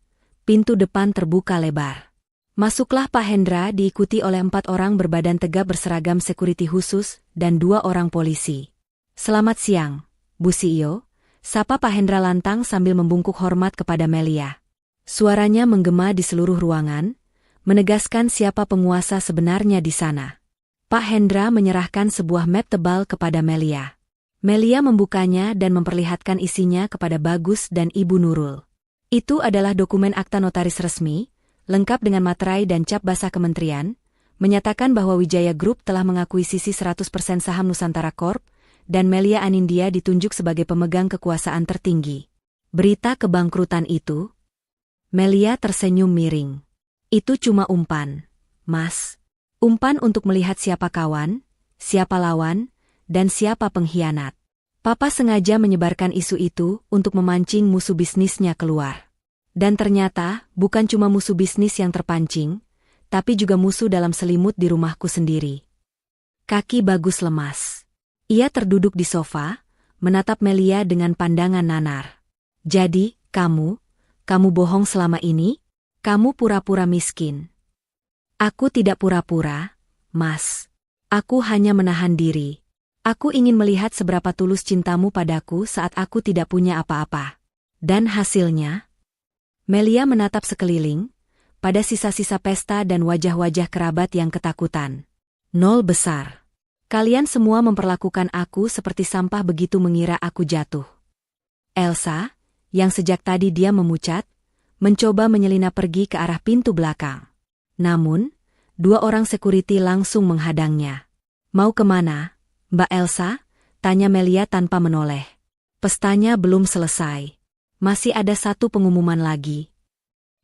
Pintu depan terbuka lebar. Masuklah Pak Hendra diikuti oleh 4 orang berbadan tegap berseragam security khusus dan 2 orang polisi. "Selamat siang, Bu CEO," sapa Pak Hendra lantang sambil membungkuk hormat kepada Melia. Suaranya menggema di seluruh ruangan, menegaskan siapa penguasa sebenarnya di sana. Pak Hendra menyerahkan sebuah map tebal kepada Melia. Melia membukanya dan memperlihatkan isinya kepada Bagus dan Ibu Nurul. Itu adalah dokumen akta notaris resmi, lengkap dengan materai dan cap basah kementerian, menyatakan bahwa Wijaya Group telah mengakuisisi 100% saham Nusantara Corp, dan Melia Anindya ditunjuk sebagai pemegang kekuasaan tertinggi. Berita kebangkrutan itu? Melia tersenyum miring. Itu cuma umpan, Mas. Umpan untuk melihat siapa kawan, siapa lawan, dan siapa pengkhianat. Papa sengaja menyebarkan isu itu untuk memancing musuh bisnisnya keluar. Dan ternyata, bukan cuma musuh bisnis yang terpancing, tapi juga musuh dalam selimut di rumahku sendiri. Kaki Bagus lemas. Ia terduduk di sofa, menatap Melia dengan pandangan nanar. "Jadi, kamu bohong selama ini? Kamu pura-pura miskin." "Aku tidak pura-pura, Mas. Aku hanya menahan diri. Aku ingin melihat seberapa tulus cintamu padaku saat aku tidak punya apa-apa. Dan hasilnya?" Melia menatap sekeliling, pada sisa-sisa pesta dan wajah-wajah kerabat yang ketakutan. "Nol besar. Kalian semua memperlakukan aku seperti sampah begitu mengira aku jatuh." Elsa, yang sejak tadi dia memucat, mencoba menyelinap pergi ke arah pintu belakang. Namun, 2 orang security langsung menghadangnya. "Mau kemana, Mbak Elsa?" tanya Melia tanpa menoleh. "Pestanya belum selesai. Masih ada 1 pengumuman lagi."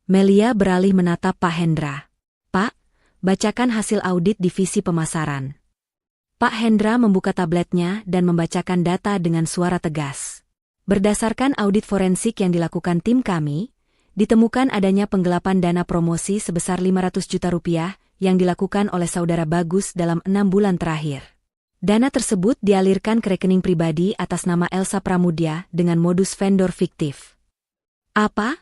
Melia beralih menatap Pak Hendra. "Pak, bacakan hasil audit divisi pemasaran." Pak Hendra membuka tabletnya dan membacakan data dengan suara tegas. "Berdasarkan audit forensik yang dilakukan tim kami, ditemukan adanya penggelapan dana promosi sebesar 500 juta rupiah yang dilakukan oleh saudara Bagus dalam 6 bulan terakhir. Dana tersebut dialirkan ke rekening pribadi atas nama Elsa Pramudya dengan modus vendor fiktif." "Apa?"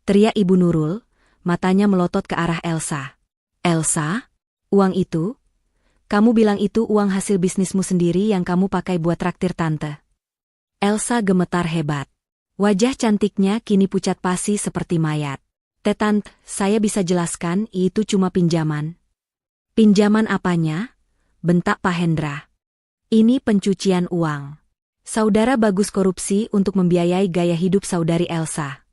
teriak Ibu Nurul, matanya melotot ke arah Elsa. "Elsa? Uang itu? Kamu bilang itu uang hasil bisnismu sendiri yang kamu pakai buat traktir tante." Elsa gemetar hebat. Wajah cantiknya kini pucat pasi seperti mayat. "Tante, saya bisa jelaskan, itu cuma pinjaman." "Pinjaman apanya?" bentak Pak Hendra. "Ini pencucian uang. Saudara Bagus korupsi untuk membiayai gaya hidup saudari Elsa."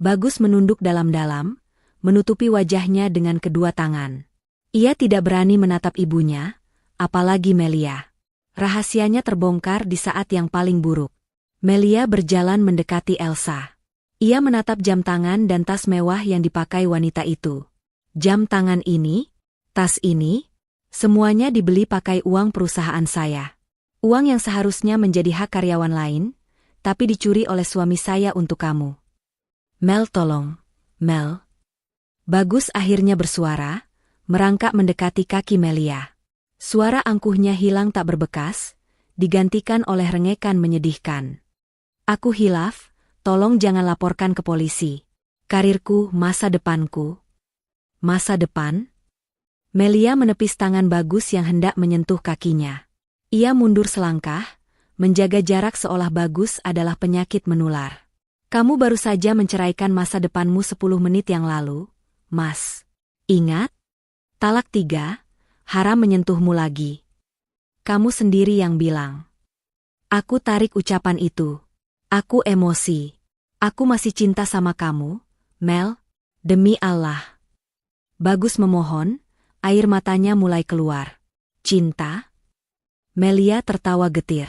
Bagus menunduk dalam-dalam, menutupi wajahnya dengan kedua tangan. Ia tidak berani menatap ibunya, apalagi Melia. Rahasianya terbongkar di saat yang paling buruk. Melia berjalan mendekati Elsa. Ia menatap jam tangan dan tas mewah yang dipakai wanita itu. "Jam tangan ini, tas ini, semuanya dibeli pakai uang perusahaan saya. Uang yang seharusnya menjadi hak karyawan lain, tapi dicuri oleh suami saya untuk kamu." "Mel, tolong, Mel." Bagus akhirnya bersuara, merangkak mendekati kaki Melia. Suara angkuhnya hilang tak berbekas, digantikan oleh rengekan menyedihkan. "Aku hilaf, tolong jangan laporkan ke polisi. Karirku, masa depanku." "Masa depan?" Melia menepis tangan Bagus yang hendak menyentuh kakinya. Ia mundur selangkah, menjaga jarak seolah Bagus adalah penyakit menular. "Kamu baru saja menceraikan masa depanmu 10 menit yang lalu, Mas. Ingat? Talak 3, haram menyentuhmu lagi. Kamu sendiri yang bilang." "Aku tarik ucapan itu. Aku emosi. Aku masih cinta sama kamu, Mel. Demi Allah." Bagus memohon, air matanya mulai keluar. "Cinta?" Melia tertawa getir.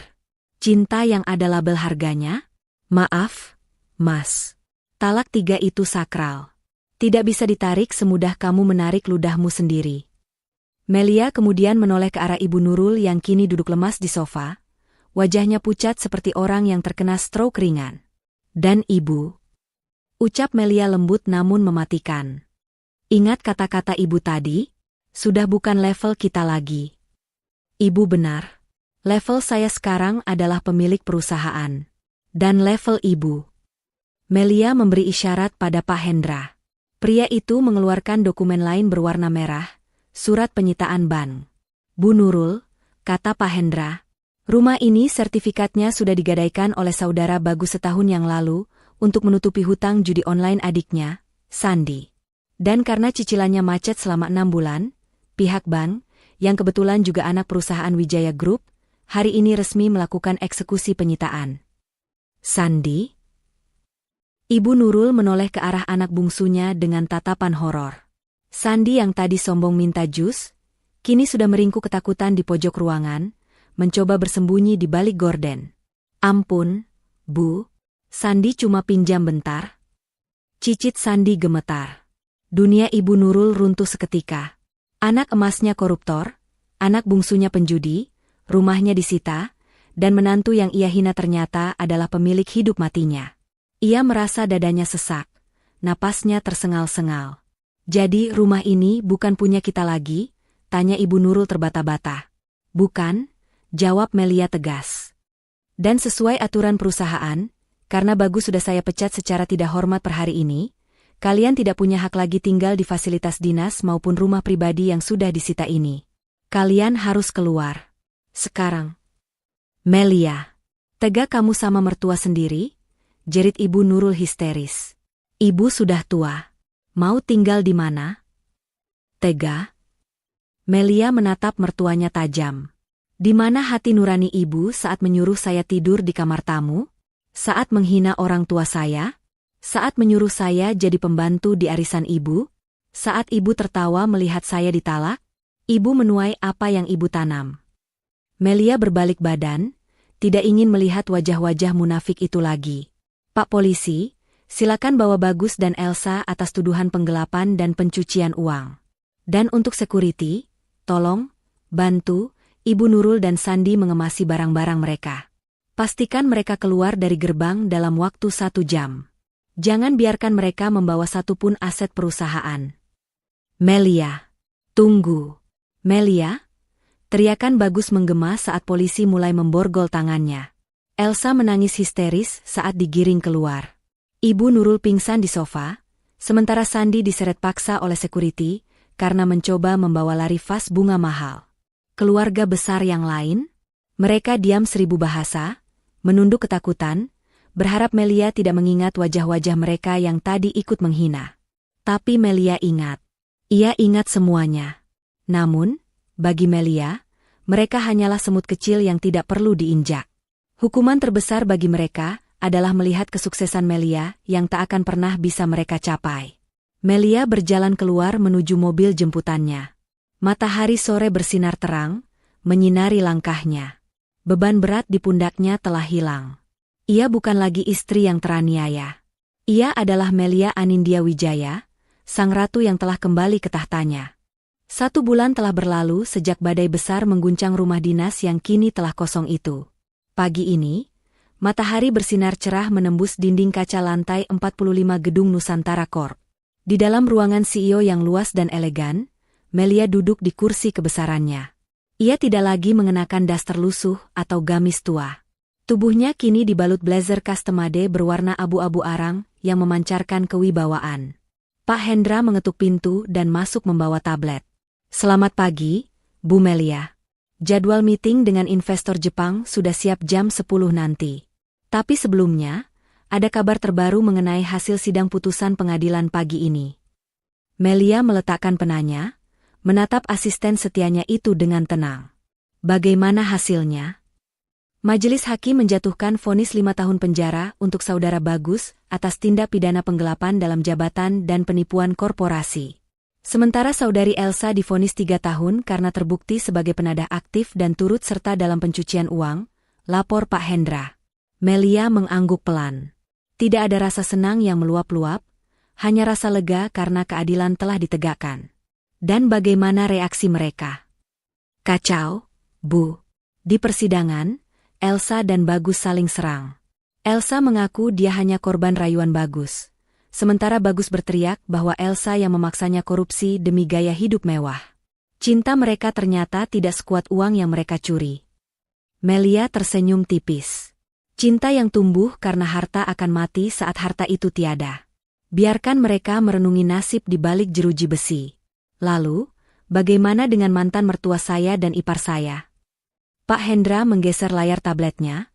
"Cinta yang ada label harganya? Maaf, Mas. Talak 3 itu sakral. Tidak bisa ditarik semudah kamu menarik ludahmu sendiri." Melia kemudian menoleh ke arah Ibu Nurul yang kini duduk lemas di sofa, wajahnya pucat seperti orang yang terkena stroke ringan. "Dan Ibu?" ucap Melia lembut namun mematikan. "Ingat kata-kata Ibu tadi? Sudah bukan level kita lagi." "Ibu benar. Level saya sekarang adalah pemilik perusahaan. Dan level Ibu." Melia memberi isyarat pada Pak Hendra. Pria itu mengeluarkan dokumen lain berwarna merah, surat penyitaan bank. Bu Nurul, kata Pak Hendra, rumah ini sertifikatnya sudah digadaikan oleh saudara Bagus setahun yang lalu untuk menutupi hutang judi online adiknya, Sandi. Dan karena cicilannya macet selama 6 bulan, pihak bank, yang kebetulan juga anak perusahaan Wijaya Group, hari ini resmi melakukan eksekusi penyitaan. Sandi? Ibu Nurul menoleh ke arah anak bungsunya dengan tatapan horor. Sandi yang tadi sombong minta jus, kini sudah meringkuk ketakutan di pojok ruangan, mencoba bersembunyi di balik gorden. Ampun, Bu, Sandi cuma pinjam bentar. Cicit Sandi gemetar. Dunia Ibu Nurul runtuh seketika. Anak emasnya koruptor, anak bungsunya penjudi, rumahnya disita, dan menantu yang ia hina ternyata adalah pemilik hidup matinya. Ia merasa dadanya sesak, napasnya tersengal-sengal. Jadi rumah ini bukan punya kita lagi? Tanya Ibu Nurul terbata-bata. Bukan, jawab Melia tegas. Dan sesuai aturan perusahaan, karena Bagus sudah saya pecat secara tidak hormat per hari ini, kalian tidak punya hak lagi tinggal di fasilitas dinas maupun rumah pribadi yang sudah disita ini. Kalian harus keluar. Sekarang. Melia, tega kamu sama mertua sendiri? Jerit Ibu Nurul histeris. Ibu sudah tua. Mau tinggal di mana? Tega? Melia menatap mertuanya tajam. Di mana hati nurani ibu saat menyuruh saya tidur di kamar tamu? Saat menghina orang tua saya? Saat menyuruh saya jadi pembantu di arisan ibu? Saat ibu tertawa melihat saya ditalak? Ibu menuai apa yang ibu tanam. Melia berbalik badan, tidak ingin melihat wajah-wajah munafik itu lagi. Pak Polisi, silakan bawa Bagus dan Elsa atas tuduhan penggelapan dan pencucian uang. Dan untuk security, tolong, bantu, Ibu Nurul dan Sandi mengemasi barang-barang mereka. Pastikan mereka keluar dari gerbang dalam waktu 1 jam. Jangan biarkan mereka membawa satupun aset perusahaan. Melia. Tunggu. Melia? Teriakan Bagus menggema saat polisi mulai memborgol tangannya. Elsa menangis histeris saat digiring keluar. Ibu Nurul pingsan di sofa, sementara Sandi diseret paksa oleh security karena mencoba membawa lari vas bunga mahal. Keluarga besar yang lain? Mereka diam 1000 bahasa, menunduk ketakutan, berharap Melia tidak mengingat wajah-wajah mereka yang tadi ikut menghina. Tapi Melia ingat. Ia ingat semuanya. Namun, bagi Melia, mereka hanyalah semut kecil yang tidak perlu diinjak. Hukuman terbesar bagi mereka adalah melihat kesuksesan Melia yang tak akan pernah bisa mereka capai. Melia berjalan keluar menuju mobil jemputannya. Matahari sore bersinar terang, menyinari langkahnya. Beban berat di pundaknya telah hilang. Ia bukan lagi istri yang teraniaya. Ia adalah Melia Anindya Wijaya, sang ratu yang telah kembali ke tahtanya. 1 bulan telah berlalu sejak badai besar mengguncang rumah dinas yang kini telah kosong itu. Pagi ini, matahari bersinar cerah menembus dinding kaca lantai 45 gedung Nusantara Corp. Di dalam ruangan CEO yang luas dan elegan, Melia duduk di kursi kebesarannya. Ia tidak lagi mengenakan daster lusuh atau gamis tua. Tubuhnya kini dibalut blazer custom made berwarna abu-abu arang yang memancarkan kewibawaan. Pak Hendra mengetuk pintu dan masuk membawa tablet. Selamat pagi, Bu Melia. Jadwal meeting dengan investor Jepang sudah siap jam 10 nanti. Tapi sebelumnya, ada kabar terbaru mengenai hasil sidang putusan pengadilan pagi ini. Melia meletakkan penanya, menatap asisten setianya itu dengan tenang. Bagaimana hasilnya? Majelis Hakim menjatuhkan vonis 5 tahun penjara untuk saudara Bagus atas tindak pidana penggelapan dalam jabatan dan penipuan korporasi. Sementara saudari Elsa divonis 3 tahun karena terbukti sebagai penadah aktif dan turut serta dalam pencucian uang, lapor Pak Hendra. Melia mengangguk pelan. Tidak ada rasa senang yang meluap-luap, hanya rasa lega karena keadilan telah ditegakkan. Dan bagaimana reaksi mereka? Kacau, Bu. Di persidangan, Elsa dan Bagus saling serang. Elsa mengaku dia hanya korban rayuan Bagus. Sementara Bagus berteriak bahwa Elsa yang memaksanya korupsi demi gaya hidup mewah. Cinta mereka ternyata tidak sekuat uang yang mereka curi. Melia tersenyum tipis. Cinta yang tumbuh karena harta akan mati saat harta itu tiada. Biarkan mereka merenungi nasib di balik jeruji besi. Lalu, bagaimana dengan mantan mertua saya dan ipar saya? Pak Hendra menggeser layar tabletnya,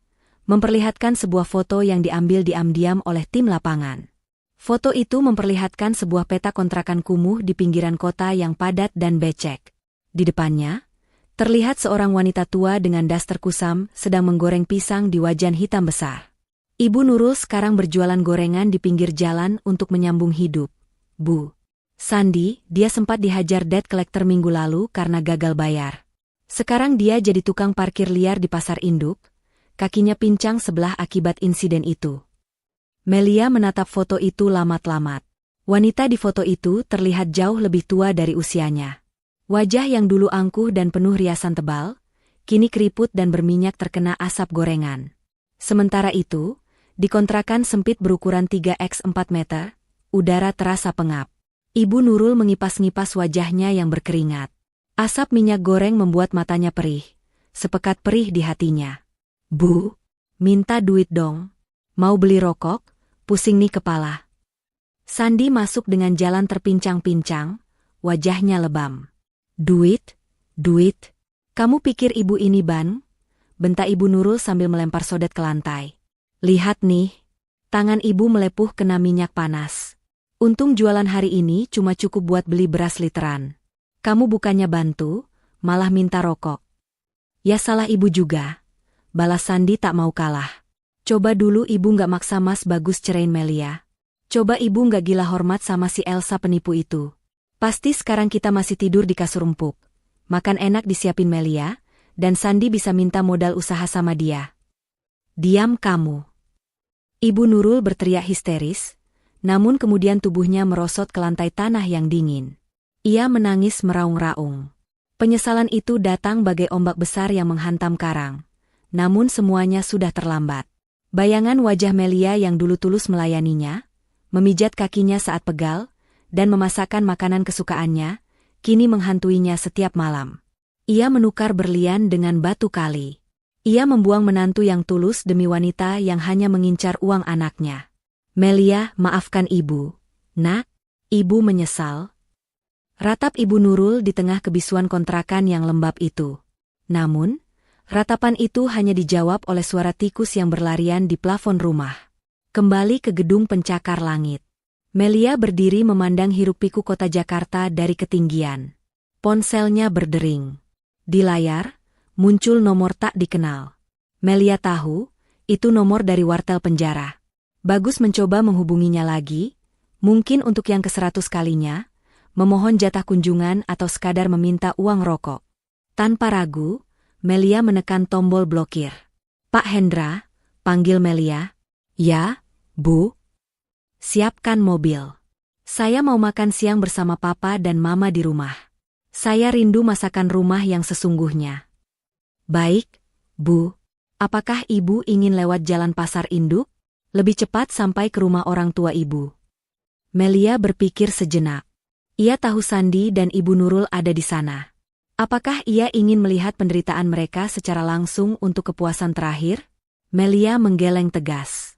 memperlihatkan sebuah foto yang diambil diam-diam oleh tim lapangan. Foto itu memperlihatkan sebuah peta kontrakan kumuh di pinggiran kota yang padat dan becek. Di depannya, terlihat seorang wanita tua dengan daster kusam sedang menggoreng pisang di wajan hitam besar. Ibu Nurul sekarang berjualan gorengan di pinggir jalan untuk menyambung hidup. Bu Sandi, dia sempat dihajar debt collector minggu lalu karena gagal bayar. Sekarang dia jadi tukang parkir liar di pasar induk, kakinya pincang sebelah akibat insiden itu. Melia menatap foto itu lamat-lamat. Wanita di foto itu terlihat jauh lebih tua dari usianya. Wajah yang dulu angkuh dan penuh riasan tebal, kini keriput dan berminyak terkena asap gorengan. Sementara itu, di kontrakan sempit berukuran 3x4 meter, udara terasa pengap. Ibu Nurul mengipas-ngipas wajahnya yang berkeringat. Asap minyak goreng membuat matanya perih, sepekat perih di hatinya. Bu, minta duit dong. Mau beli rokok? Pusing nih kepala. Sandi masuk dengan jalan terpincang-pincang, wajahnya lebam. Duit? Duit? Kamu pikir ibu ini ban? Bentak Ibu Nurul sambil melempar sodet ke lantai. Lihat nih, tangan ibu melepuh kena minyak panas. Untung jualan hari ini cuma cukup buat beli beras literan. Kamu bukannya bantu, malah minta rokok. Ya salah ibu juga. Balas Sandi tak mau kalah. Coba dulu ibu nggak maksa Mas Bagus cerain Melia. Coba ibu nggak gila hormat sama si Elsa penipu itu. Pasti sekarang kita masih tidur di kasur empuk. Makan enak disiapin Melia, dan Sandi bisa minta modal usaha sama dia. Diam kamu. Ibu Nurul berteriak histeris, namun kemudian tubuhnya merosot ke lantai tanah yang dingin. Ia menangis meraung-raung. Penyesalan itu datang bagai ombak besar yang menghantam karang. Namun semuanya sudah terlambat. Bayangan wajah Melia yang dulu tulus melayaninya, memijat kakinya saat pegal, dan memasakkan makanan kesukaannya, kini menghantuinya setiap malam. Ia menukar berlian dengan batu kali. Ia membuang menantu yang tulus demi wanita yang hanya mengincar uang anaknya. Melia, maafkan ibu. Nak, ibu menyesal. Ratap Ibu Nurul di tengah kebisuan kontrakan yang lembab itu. Namun, ratapan itu hanya dijawab oleh suara tikus yang berlarian di plafon rumah. Kembali ke gedung pencakar langit. Melia berdiri memandang hiruk-pikuk kota Jakarta dari ketinggian. Ponselnya berdering. Di layar, muncul nomor tak dikenal. Melia tahu, itu nomor dari wartel penjara. Bagus mencoba menghubunginya lagi, mungkin untuk yang ke-100 kalinya, memohon jatah kunjungan atau sekadar meminta uang rokok. Tanpa ragu, Melia menekan tombol blokir. Pak Hendra, panggil Melia. Ya, Bu. Siapkan mobil. Saya mau makan siang bersama Papa dan Mama di rumah. Saya rindu masakan rumah yang sesungguhnya. Baik, Bu. Apakah Ibu ingin lewat jalan pasar induk? Lebih cepat sampai ke rumah orang tua Ibu. Melia berpikir sejenak. Ia tahu Sandi dan Ibu Nurul ada di sana. Apakah ia ingin melihat penderitaan mereka secara langsung untuk kepuasan terakhir? Melia menggeleng tegas.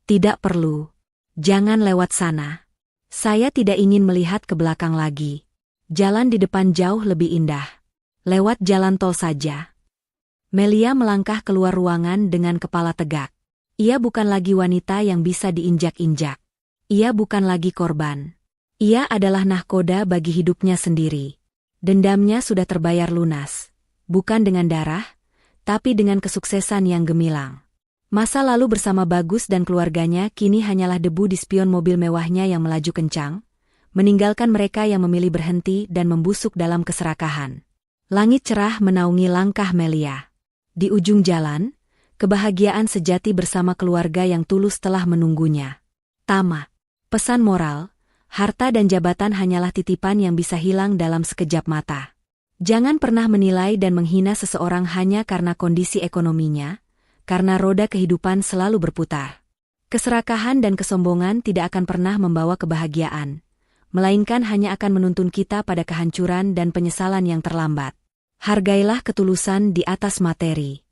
Tidak perlu. Jangan lewat sana. Saya tidak ingin melihat ke belakang lagi. Jalan di depan jauh lebih indah. Lewat jalan tol saja. Melia melangkah keluar ruangan dengan kepala tegak. Ia bukan lagi wanita yang bisa diinjak-injak. Ia bukan lagi korban. Ia adalah nahkoda bagi hidupnya sendiri. Dendamnya sudah terbayar lunas. Bukan dengan darah, tapi dengan kesuksesan yang gemilang. Masa lalu bersama Bagus dan keluarganya kini hanyalah debu di spion mobil mewahnya yang melaju kencang, meninggalkan mereka yang memilih berhenti dan membusuk dalam keserakahan. Langit cerah menaungi langkah Melia. Di ujung jalan, kebahagiaan sejati bersama keluarga yang tulus telah menunggunya. Tamat. Pesan moral. Harta dan jabatan hanyalah titipan yang bisa hilang dalam sekejap mata. Jangan pernah menilai dan menghina seseorang hanya karena kondisi ekonominya, karena roda kehidupan selalu berputar. Keserakahan dan kesombongan tidak akan pernah membawa kebahagiaan, melainkan hanya akan menuntun kita pada kehancuran dan penyesalan yang terlambat. Hargailah ketulusan di atas materi.